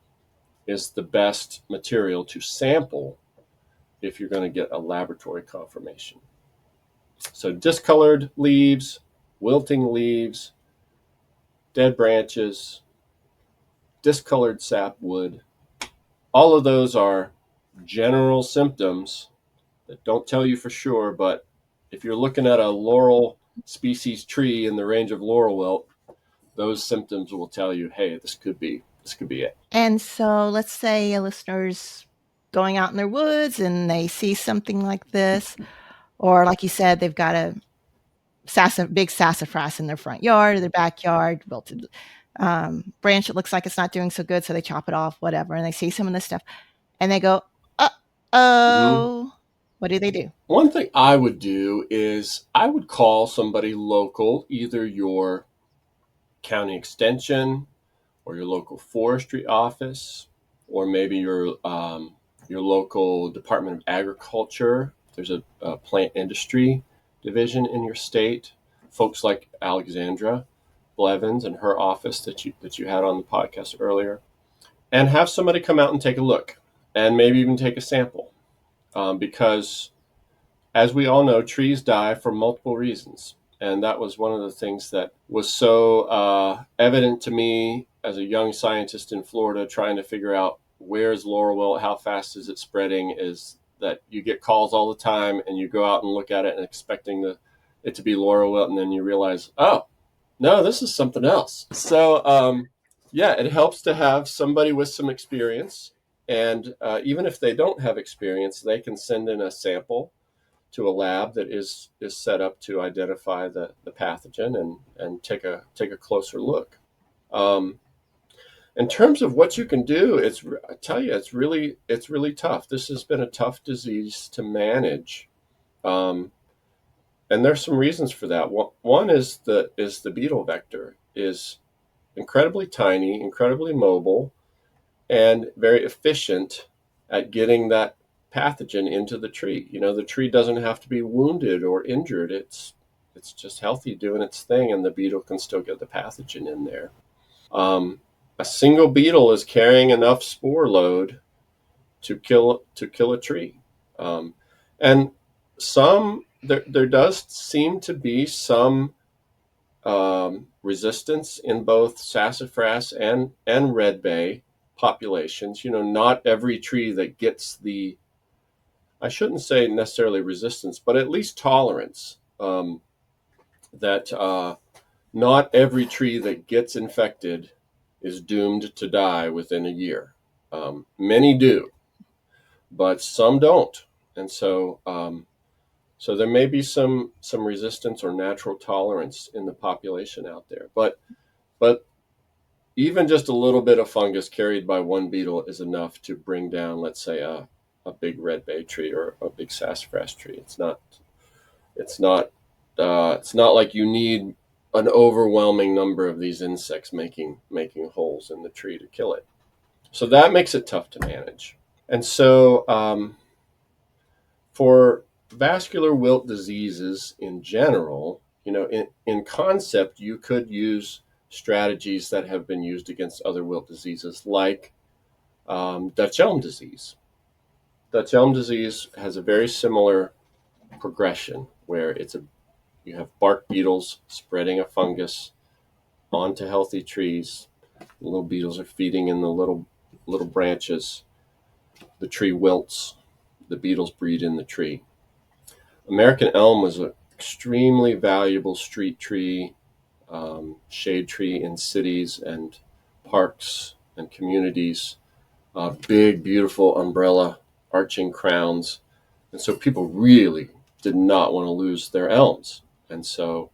best material to sample if you're going to get a laboratory confirmation. So discolored leaves, wilting leaves, dead branches, discolored sapwood, all of those are general symptoms that don't tell you for sure, but if you're looking at a laurel species tree in the range of laurel wilt, those symptoms will tell you, hey, this could be it. And so let's say a listener's going out in their woods and they see something like this, or like you said, they've got a big sassafras in their front yard or their backyard, wilted branch that looks like it's not doing so good, so they chop it off, whatever, and they see some of this stuff, and they go, uh-oh. What do they do? One thing I would do is I would call somebody local, either your county extension or your local forestry office, or maybe your local Department of Agriculture. There's a plant industry division in your state. Folks like Alexandra Blevins and her office that you had on the podcast earlier, and have somebody come out and take a look, and maybe even take a sample, because as we all know, trees die for multiple reasons. And that was one of the things that was so evident to me as a young scientist in Florida, trying to figure out where's laurel wilt, how fast is it spreading, is that you get calls all the time and you go out and look at it and expecting it to be laurel wilt, and then you realize, oh, no, this is something else. So, yeah, it helps to have somebody with some experience. And even if they don't have experience, they can send in a sample to a lab that is set up to identify the pathogen and take a closer look. In terms of what you can do, I tell you, it's really tough. This has been a tough disease to manage, and there's some reasons for that. One is the beetle vector is incredibly tiny, incredibly mobile, and very efficient at getting that pathogen into the tree. The tree doesn't have to be wounded or injured. It's just healthy doing its thing, and the beetle can still get the pathogen in there. A single beetle is carrying enough spore load to kill a tree, and there does seem to be some resistance in both sassafras and redbay populations. Not every tree that gets I shouldn't say necessarily resistance, but at least tolerance, that Not every tree that gets infected is doomed to die within a year. Many do, but some don't. And so there may be some resistance or natural tolerance in the population out there. But even just a little bit of fungus carried by one beetle is enough to bring down, let's say, a big redbay tree or a big sassafras tree. It's not like you need an overwhelming number of these insects making holes in the tree to kill it. So that makes it tough to manage. And so for vascular wilt diseases in general, in concept, you could use strategies that have been used against other wilt diseases, like Dutch elm disease. Dutch elm disease has a very similar progression where you have bark beetles spreading a fungus onto healthy trees. The little beetles are feeding in the little branches. The tree wilts. The beetles breed in the tree. American elm was an extremely valuable street tree, shade tree in cities and parks and communities. Big, beautiful umbrella, arching crowns. And so people really did not want to lose their elms. And so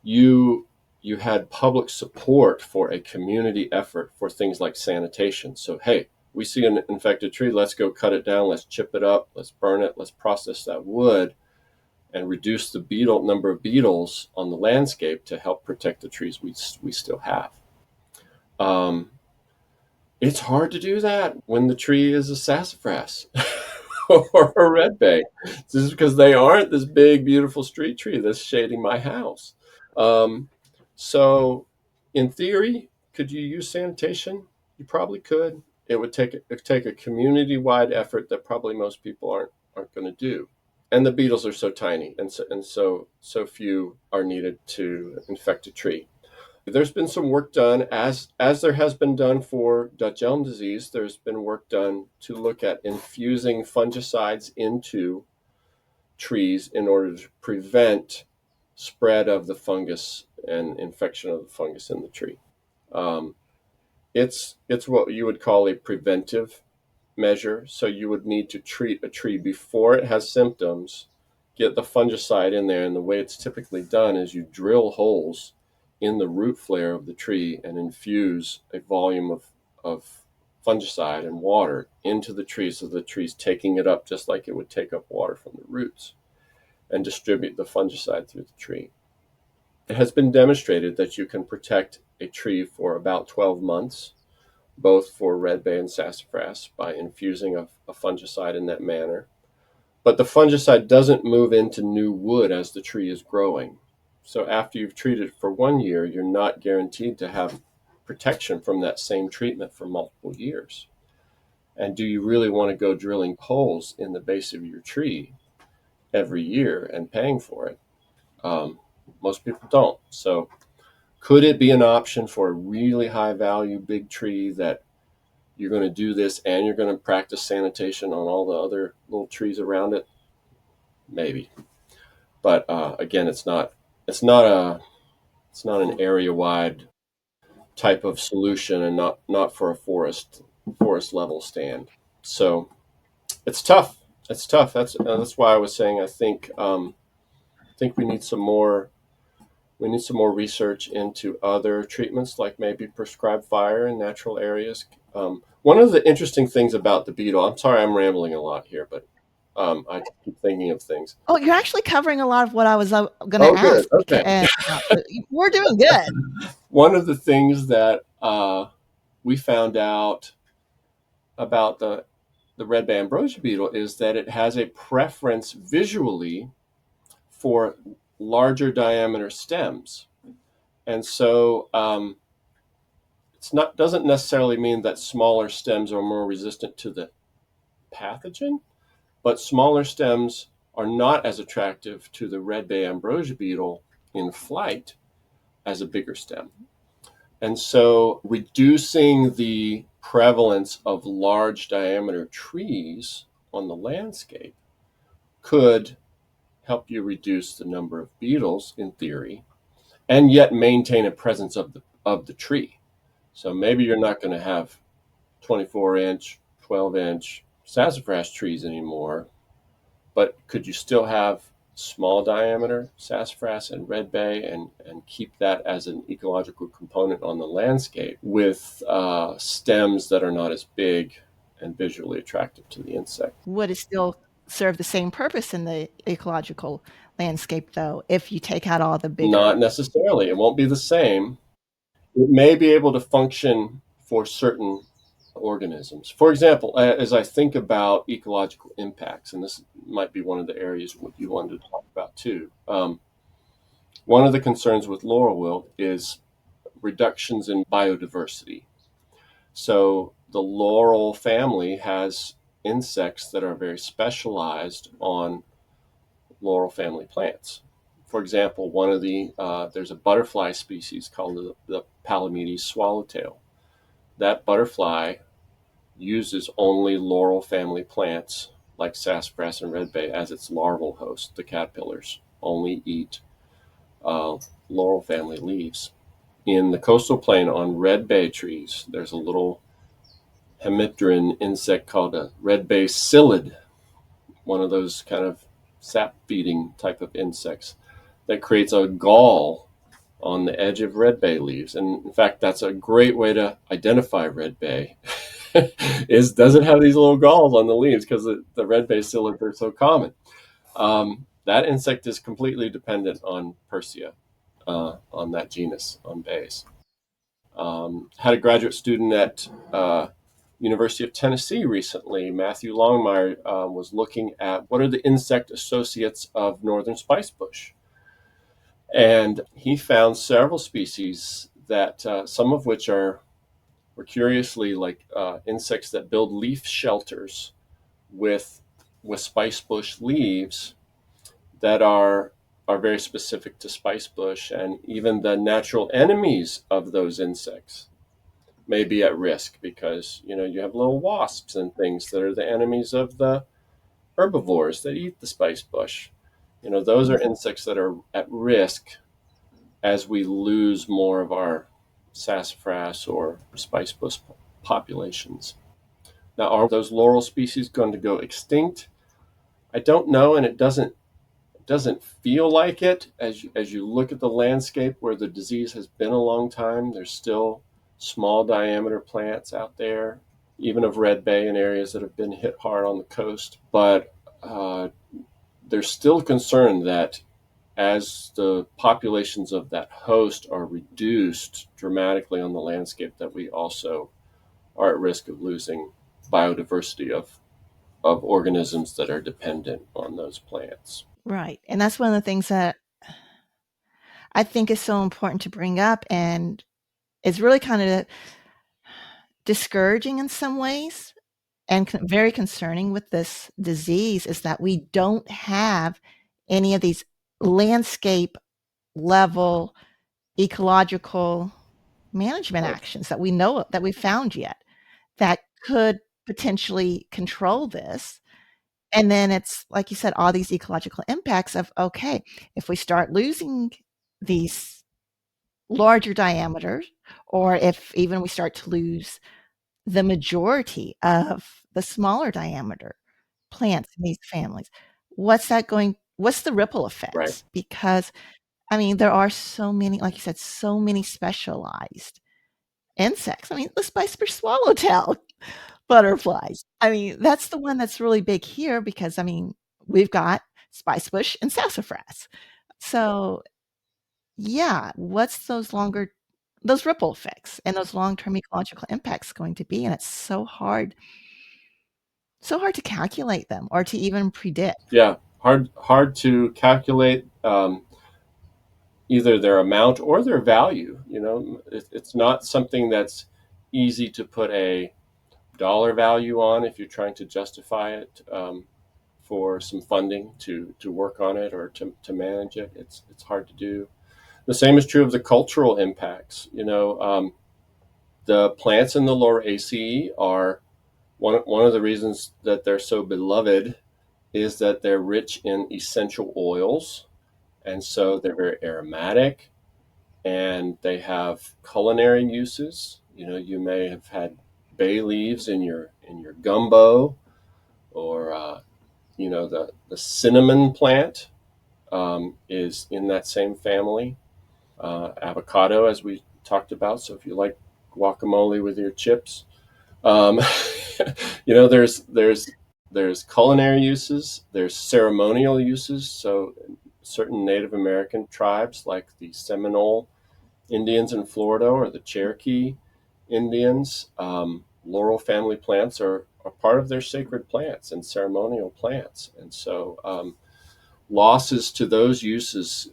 you you had public support for a community effort for things like sanitation. So, hey, we see an infected tree, let's go cut it down, let's chip it up, let's burn it, let's process that wood and reduce the number of beetles on the landscape to help protect the trees we still have. Um, it's hard to do that when the tree is a sassafras or a redbay. This is because they aren't this big, beautiful street tree that's shading my house. Um, so, in theory, could you use sanitation? You probably could. It'd take a community-wide effort that probably most people aren't going to do. And the beetles are so tiny, and so few are needed to infect a tree. There's been some work done, as there has been done for Dutch elm disease. There's been work done to look at infusing fungicides into trees in order to prevent spread of the fungus and infection of the fungus in the tree. Um, it's what you would call a preventive measure. So you would need to treat a tree before it has symptoms, get the fungicide in there, and the way it's typically done is you drill holes in the root flare of the tree and infuse a volume of fungicide and water into the tree so the tree's taking it up just like it would take up water from the roots and distribute the fungicide through the tree. It has been demonstrated that you can protect a tree for about 12 months, both for redbay and sassafras, by infusing a fungicide in that manner. But the fungicide doesn't move into new wood as the tree is growing. So after you've treated for 1 year, you're not guaranteed to have protection from that same treatment for multiple years. And do you really want to go drilling holes in the base of your tree every year and paying for it? Most people don't. So could it be an option for a really high value big tree that you're going to do this and you're going to practice sanitation on all the other little trees around it? Maybe. But again, it's not an area wide type of solution, and not for a forest level stand. So it's tough. It's tough. That's why I was saying I think we need some more research into other treatments, like maybe prescribed fire in natural areas. One of the interesting things about the beetle, I'm sorry I'm rambling a lot here, but I keep thinking of things. Oh, you're actually covering a lot of what I was going to Oh, good. ask. Okay. And we're doing good. One of the things that we found out about the red ambrosia beetle is that it has a preference visually for larger diameter stems. And so it's not doesn't necessarily mean that smaller stems are more resistant to the pathogen, but smaller stems are not as attractive to the red ambrosia beetle in flight as a bigger stem. And so reducing the prevalence of large diameter trees on the landscape could help you reduce the number of beetles, in theory, and yet maintain a presence of the tree. So maybe you're not going to have 24-inch, 12-inch sassafras trees anymore, but could you still have small diameter sassafras and redbay and keep that as an ecological component on the landscape with stems that are not as big and visually attractive to the insect? Would it still serve the same purpose in the ecological landscape, though, if you take out all the Not bigger? necessarily. It won't be the same. It may be able to function for certain organisms. For example, as I think about ecological impacts, and this might be one of the areas what you wanted to talk about too. One of the concerns with laurel wilt is reductions in biodiversity. So the laurel family has insects that are very specialized on laurel family plants. For example, there's a butterfly species called the Palamedes swallowtail. That butterfly uses only laurel family plants like sassafras and redbay as its larval host. The caterpillars only eat laurel family leaves. In the coastal plain on redbay trees, there's a little hemipteran insect called a redbay psyllid, one of those kind of sap feeding type of insects that creates a gall on the edge of redbay leaves. And in fact, that's a great way to identify redbay. Does it have these little galls on the leaves because the redbay psyllids are so common. That insect is completely dependent on Persea, on that genus, on bays. Had a graduate student at University of Tennessee recently, Matthew Longmire, was looking at what are the insect associates of northern spicebush. And he found several species that some of which were curiously like insects that build leaf shelters with spicebush leaves that are very specific to spicebush, and even the natural enemies of those insects may be at risk because you have little wasps and things that are the enemies of the herbivores that eat the spicebush. Those are insects that are at risk as we lose more of our sassafras or spicebush populations. Now, are those laurel species going to go extinct? I don't know, and it doesn't feel like it. As you look at the landscape where the disease has been a long time, there's still small diameter plants out there, even of redbay in areas that have been hit hard on the coast. But there's still concern that as the populations of that host are reduced dramatically on the landscape, that we also are at risk of losing biodiversity of organisms that are dependent on those plants. Right. And that's one of the things that I think is so important to bring up, and it's really kind of discouraging in some ways and very concerning with this disease is that we don't have any of these landscape level ecological management Right. actions that we know that we found yet that could potentially control this. And then it's like you said, all these ecological impacts of, okay, if we start losing these larger diameters, or if even we start to lose the majority of the smaller diameter plants in these families, what's the ripple Right. effects? Because I mean, there are so many, like you said, so many specialized insects. I mean, the spicebush swallowtail butterflies. I mean, that's the one that's really big here because, I mean, we've got spicebush and sassafras. So, yeah, what's those ripple effects and those long-term ecological impacts going to be? And it's so hard to calculate them or to even predict. Yeah, hard to calculate either their amount or their value. It's not something that's easy to put a dollar value on if you're trying to justify it for some funding to work on it or to manage it. It's hard to do. The same is true of the cultural impacts. The plants in the Lauraceae are one of the reasons that they're so beloved is that they're rich in essential oils, and so they're very aromatic. and they have culinary uses. You may have had bay leaves in your gumbo, or the cinnamon plant is in that same family. Avocado, as we talked about. So if you like guacamole with your chips, um, there's culinary uses, there's ceremonial uses. So certain Native American tribes, like the Seminole Indians in Florida or the Cherokee Indians, laurel family plants are part of their sacred plants and ceremonial plants. And so losses to those uses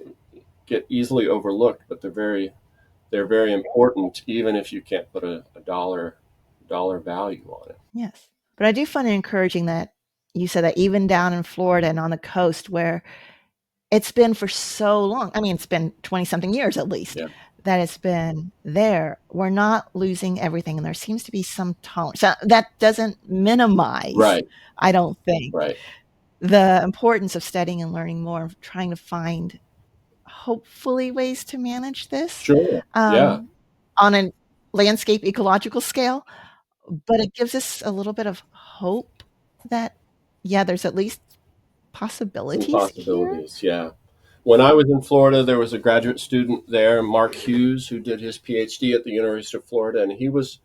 get easily overlooked, but they're very important, even if you can't put a dollar value on it. Yes. But I do find it encouraging that you said that even down in Florida and on the coast where it's been for so long, I mean, it's been 20 something years at least, Yeah. that it's been there, we're not losing everything. And there seems to be some tolerance. That doesn't minimize, Right. I don't think, Right. the importance of studying and learning more, trying to find hopefully ways to manage this Sure. Yeah. on a landscape ecological scale. But it gives us a little bit of hope that, yeah, there's at least Some possibilities here. possibilities. Yeah. When I was in Florida, there was a graduate student there, Mark Hughes, who did his PhD at the University of Florida, and he was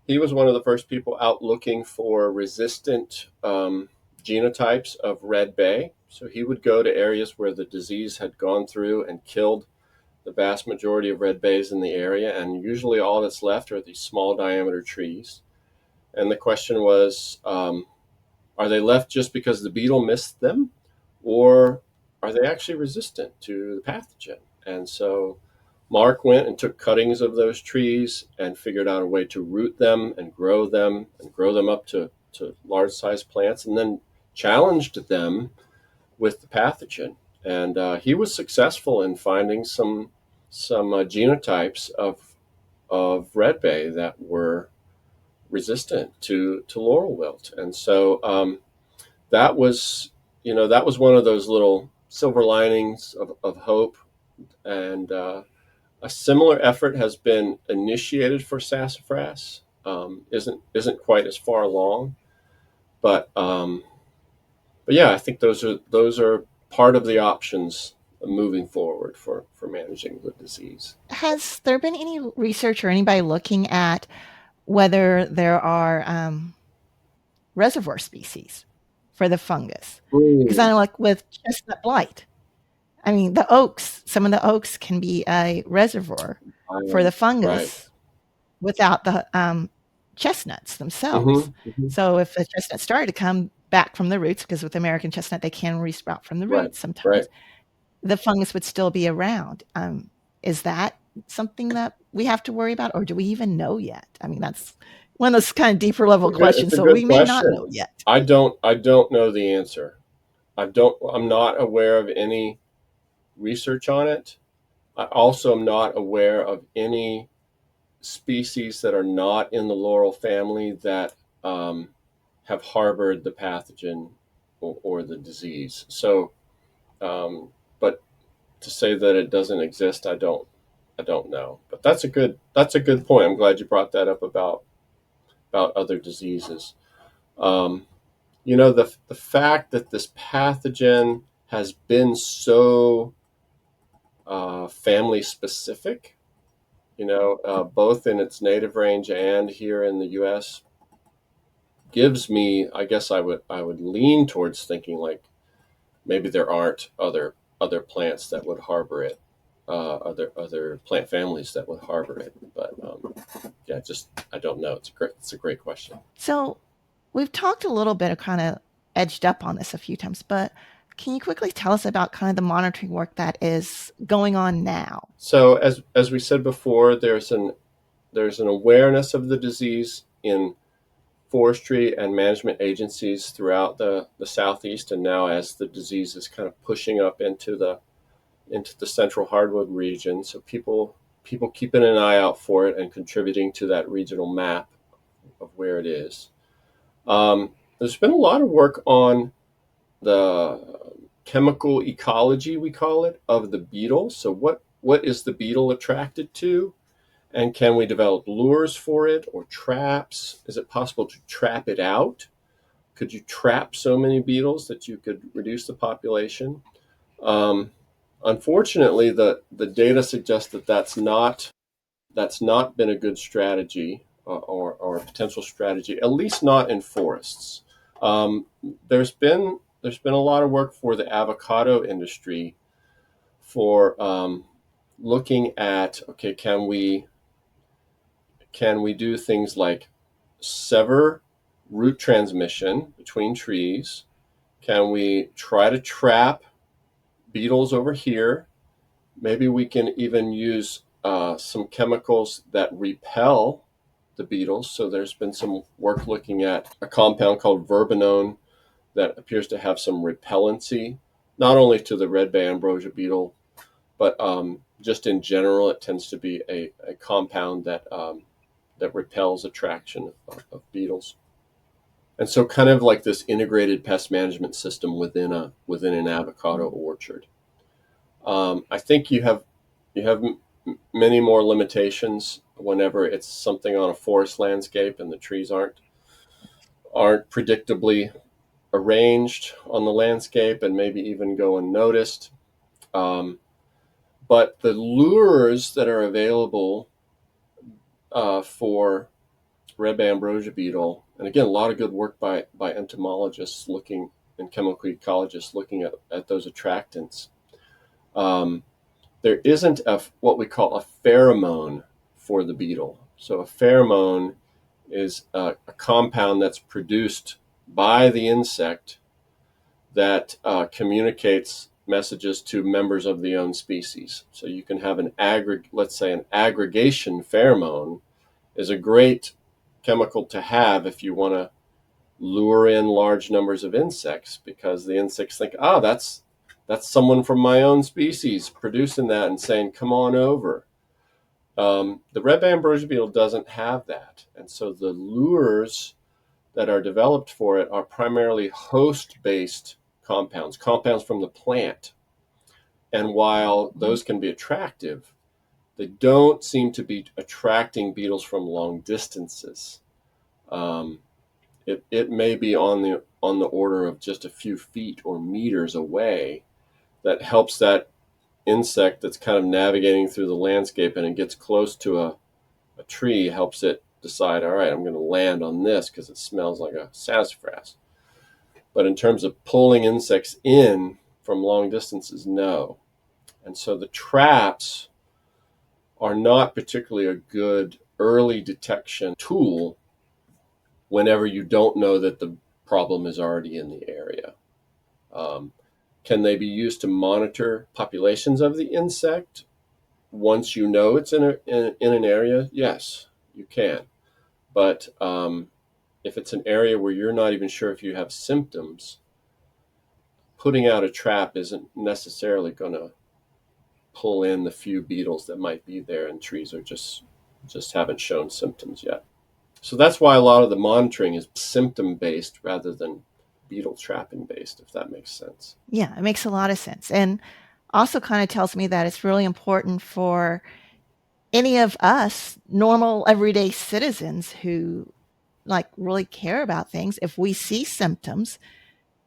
one of the first people out looking for resistant genotypes of redbay. So he would go to areas where the disease had gone through and killed the vast majority of redbays in the area, and usually all that's left are these small diameter trees. And the question was, are they left just because the beetle missed them, or are they actually resistant to the pathogen? And so Mark went and took cuttings of those trees and figured out a way to root them and grow them up to large size plants, and then challenged them with the pathogen. And he was successful in finding some genotypes of redbay that were resistant to laurel wilt. And so that was that was one of those little silver linings of hope. And a similar effort has been initiated for sassafras. Isn't quite as far along, but yeah, I think those are part of the options moving forward for managing the disease. Has there been any research or anybody looking at whether there are reservoir species for the fungus? Because I know, like with chestnut blight, I mean, some of the oaks can be a reservoir for the Right. fungus without the chestnuts themselves. Mm-hmm. So if the chestnut started to come back from the roots, because with American chestnut, they can resprout from the Right. roots sometimes, Right. the fungus would still be around. Is that something that we have to worry about, or do we even know yet? I mean, that's one of those kind of deeper level questions, It's a so good we may not know question. yet. I don't know the answer. I'm not aware of any research on it. I also am not aware of any species that are not in the laurel family that have harbored the pathogen or the disease. So, but to say that it doesn't exist, I don't know. But that's a good point. I'm glad you brought that up about other diseases. Um, the fact that this pathogen has been so family specific, both in its native range and here in the U.S., gives me, I guess, I would lean towards thinking like maybe there aren't other plants that would harbor it, other plant families that would harbor it. But yeah, just I don't know. It's a great question. So we've talked a little bit, of kind of edged up on this a few times, but can you quickly tell us about kind of the monitoring work that is going on now? So as we said before, there's an awareness of the disease in forestry and management agencies throughout the southeast, and now as the disease is kind of pushing up into the central hardwood region, so people keeping an eye out for it and contributing to that regional map of where it is. There's been a lot of work on the chemical ecology, we call it, of the beetle. So what is the beetle attracted to? And can we develop lures for it or traps? Is it possible to trap it out? Could you trap so many beetles that you could reduce the population? Um, Unfortunately, the data suggests that that's not been a good strategy, or a potential strategy, at least not in forests. Um, there's been a lot of work for the avocado industry for looking at, okay, can we do things like sever root transmission between trees? Can we try to trap beetles over here? Maybe we can even use some chemicals that repel the beetles. So there's been some work looking at a compound called verbenone that appears to have some repellency, not only to the redbay ambrosia beetle, but just in general, it tends to be a compound that repels attraction of beetles. And so, kind of like this integrated pest management system within an avocado orchard. I think you have many more limitations whenever it's something on a forest landscape and the trees aren't predictably arranged on the landscape and maybe even go unnoticed. Um, but the lures that are available for red ambrosia beetle, and again, a lot of good work by entomologists looking and chemical ecologists looking at those attractants. Um, there isn't what we call a pheromone for the beetle. So a pheromone is a compound that's produced by the insect that communicates messages to members of the own species. So you can have let's say an aggregation pheromone is a great chemical to have if you want to lure in large numbers of insects, because the insects think, that's someone from my own species producing that and saying, come on over. The red ambrosia beetle doesn't have that. And so the lures that are developed for it are primarily host-based compounds from the plant. And while those can be attractive, they don't seem to be attracting beetles from long distances. Um, it may be on the order of just a few feet or meters away that helps that insect that's kind of navigating through the landscape, and it gets close to a tree, helps it decide, all right, I'm going to land on this because it smells like a sassafras. But in terms of pulling insects in from long distances, no. And so the traps are not particularly a good early detection tool whenever you don't know that the problem is already in the area. Um, can they be used to monitor populations of the insect once you know it's in an area? Yes, you can. But if it's an area where you're not even sure if you have symptoms, putting out a trap isn't necessarily going to pull in the few beetles that might be there, and trees are just haven't shown symptoms yet. So that's why a lot of the monitoring is symptom based rather than beetle trapping based, if that makes sense. Yeah, it makes a lot of sense. And also kind of tells me that it's really important for any of us normal everyday citizens who like really care about things, if we see symptoms,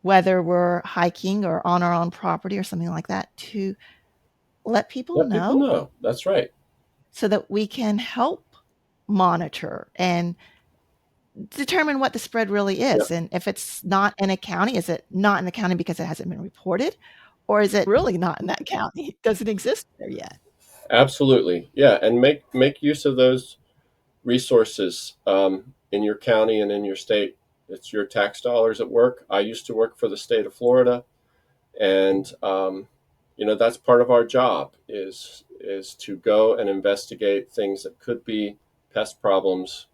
whether we're hiking or on our own property or something like that, to let people Let people know know. That's right. so that we can help monitor and determine what the spread really is. Yep. And if it's not in a county, is it not in the county because it hasn't been reported? Or is it really not in that county? It doesn't exist there yet. Absolutely. Yeah. And make use of those resources in your county and in your state. It's your tax dollars at work. I used to work for the state of Florida, and that's part of our job is to go and investigate things that could be pest problems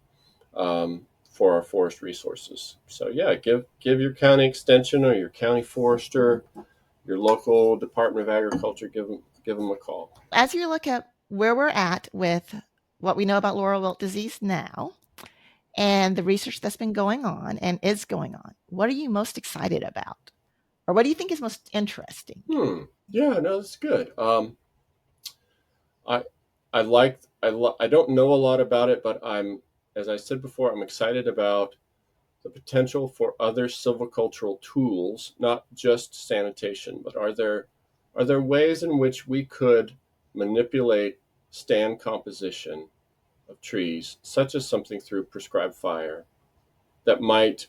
for our forest resources. So yeah, give your county extension or your county forester, your local Department of Agriculture, give them a call. As you look at where we're at with what we know about Laurel Wilt disease now and the research that's been going on and is going on, what are you most excited about? Or what do you think is most interesting? Yeah, no, that's good. I I don't know a lot about it, but I'm, as I said before, I'm excited about the potential for other silvicultural tools, not just sanitation, but are there ways in which we could manipulate stand composition of trees, such as something through prescribed fire, that might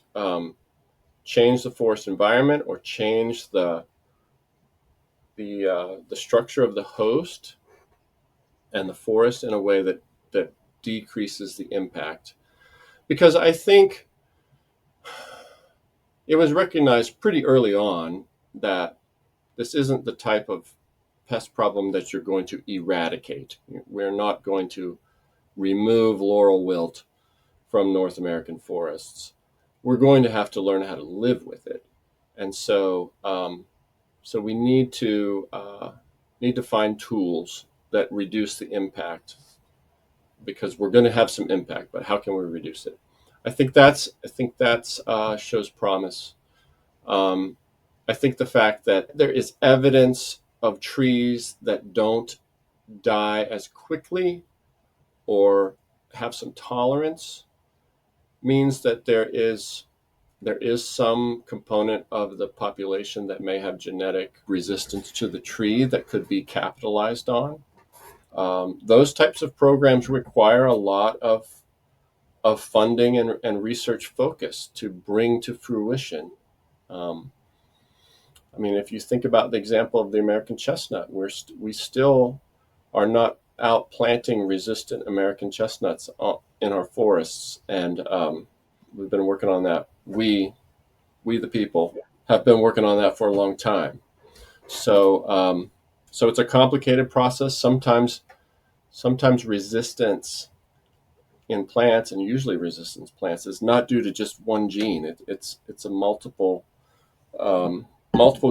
change the forest environment or change the structure of the host and the forest in a way that decreases the impact? Because I think it was recognized pretty early on that this isn't the type of pest problem that you're going to eradicate. We're not going to remove laurel wilt from North American forests. We're going to have to learn how to live with it, and so we need to find tools that reduce the impact, because we're going to have some impact. But how can we reduce it? I think that's shows promise. Um, I think the fact that there is evidence of trees that don't die as quickly or have some tolerance means that there is some component of the population that may have genetic resistance to the tree that could be capitalized on. Those types of programs require a lot of funding and research focus to bring to fruition. Um, I mean, if you think about the example of the American chestnut, we still are not out planting resistant American chestnuts in our forests, and we've been working on that. We the people have been working on that for a long time. So so it's a complicated process. Sometimes resistance in plants, and usually resistance plants, is not due to just one gene. It's a multiple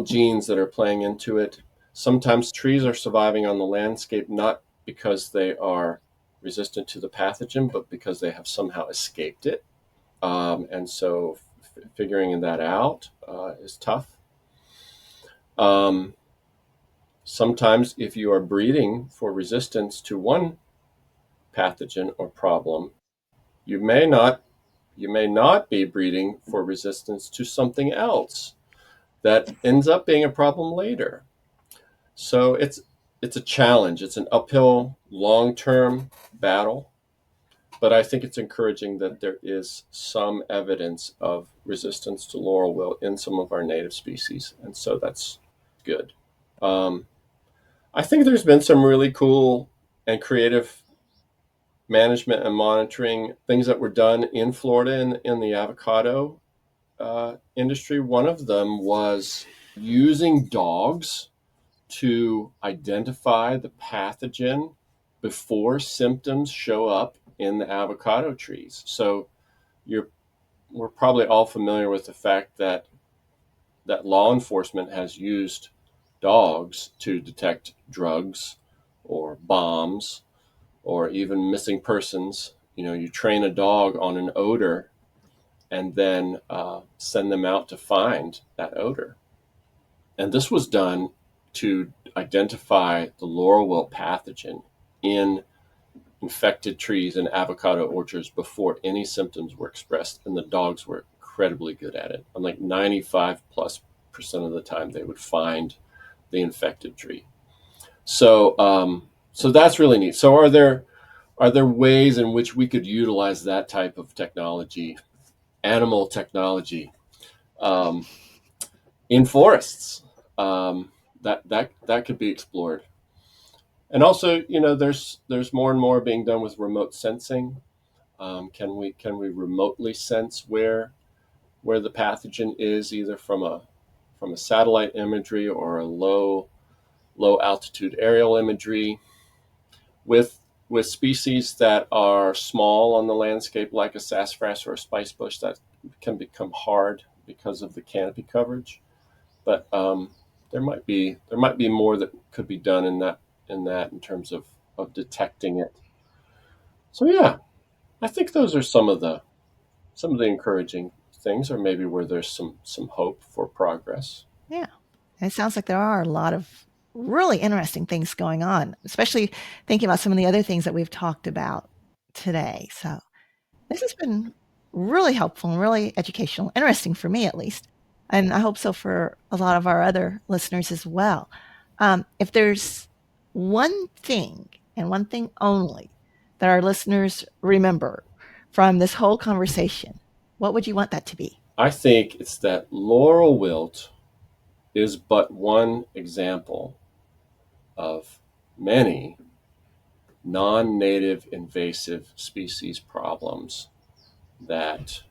genes that are playing into it. Sometimes trees are surviving on the landscape not because they are resistant to the pathogen, but because they have somehow escaped it. And so figuring that out is tough. Um, Sometimes, if you are breeding for resistance to one pathogen or problem, you may not be breeding for resistance to something else that ends up being a problem later. So it's a challenge. It's an uphill, long-term battle, but I think it's encouraging that there is some evidence of resistance to laurel wilt in some of our native species, and so that's good. Um, I think there's been some really cool and creative management and monitoring things that were done in Florida in the avocado industry. One of them was using dogs to identify the pathogen before symptoms show up in the avocado trees. So you're we're probably all familiar with the fact that law enforcement has used dogs to detect drugs or bombs or even missing persons. You know, you train a dog on an odor and then send them out to find that odor. And this was done to identify the laurel wilt pathogen in infected trees and avocado orchards before any symptoms were expressed. And the dogs were incredibly good at it. And like 95+% of the time, they would find the infected tree. So that's really neat. So are there ways in which we could utilize that type of technology, animal technology, um, in forests? That could be explored. And also, you know, there's more and more being done with remote sensing. Can we remotely sense where the pathogen is, either from a satellite imagery or a low altitude aerial imagery, with species that are small on the landscape, like a sassafras or a spicebush, that can become hard because of the canopy coverage. But there might be more that could be done in terms of detecting it. So yeah, I think those are some of the encouraging things, or maybe where there's some hope for progress. Yeah. And it sounds like there are a lot of really interesting things going on, especially thinking about some of the other things that we've talked about today. So this has been really helpful and really educational, interesting for me at least. And I hope so for a lot of our other listeners as well. If there's one thing and one thing only that our listeners remember from this whole conversation, what would you want that to be? I think it's that laurel wilt is but one example of many non-native invasive species problems that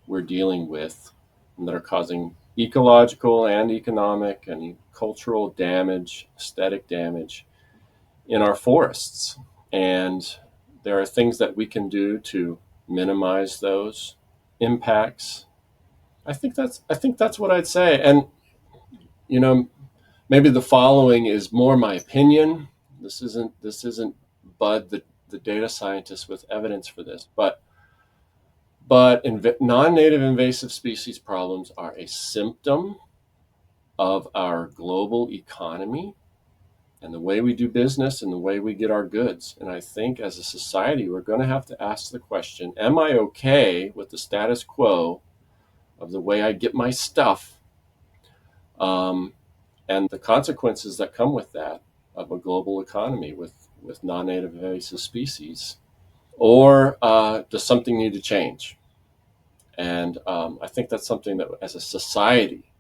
we're dealing with and that are causing ecological and economic and cultural damage, aesthetic damage in our forests. And there are things that we can do to minimize those impacts. I think that's what I'd say. And you know, maybe the following is more my opinion. This isn't Bud, the data scientist with evidence for this, but non-native invasive species problems are a symptom of our global economy and the way we do business and the way we get our goods. And I think as a society, we're going to have to ask the question, am I okay with the status quo of the way I get my stuff, and the consequences that come with that of a global economy with non-native invasive species? Or does something need to change? And I think that's something that as a society,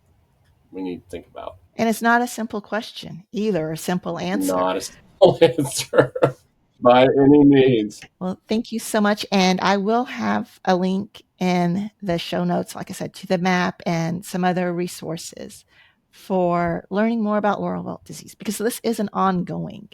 we need to think about. And it's not a simple question either, a simple answer. Not a simple answer by any means. Well, thank you so much. And I will have a link in the show notes, like I said, to the map and some other resources for learning more about Laurel Wilt disease, because this is an ongoing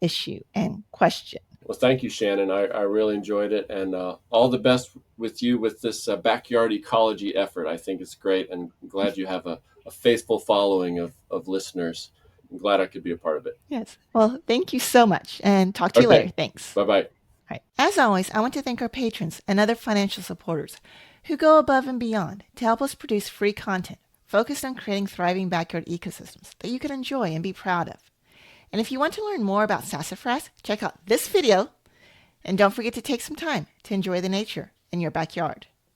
issue and question. Well, thank you, Shannon. I really enjoyed it. And all the best with you with this backyard ecology effort. I think it's great. And I'm glad you have a faithful following of listeners. I'm glad I could be a part of it. Yes. Well, thank you so much. And talk to you later. Thanks. Bye-bye. All right. As always, I want to thank our patrons and other financial supporters who go above and beyond to help us produce free content focused on creating thriving backyard ecosystems that you can enjoy and be proud of. And if you want to learn more about sassafras, check out this video. And don't forget to take some time to enjoy the nature in your backyard.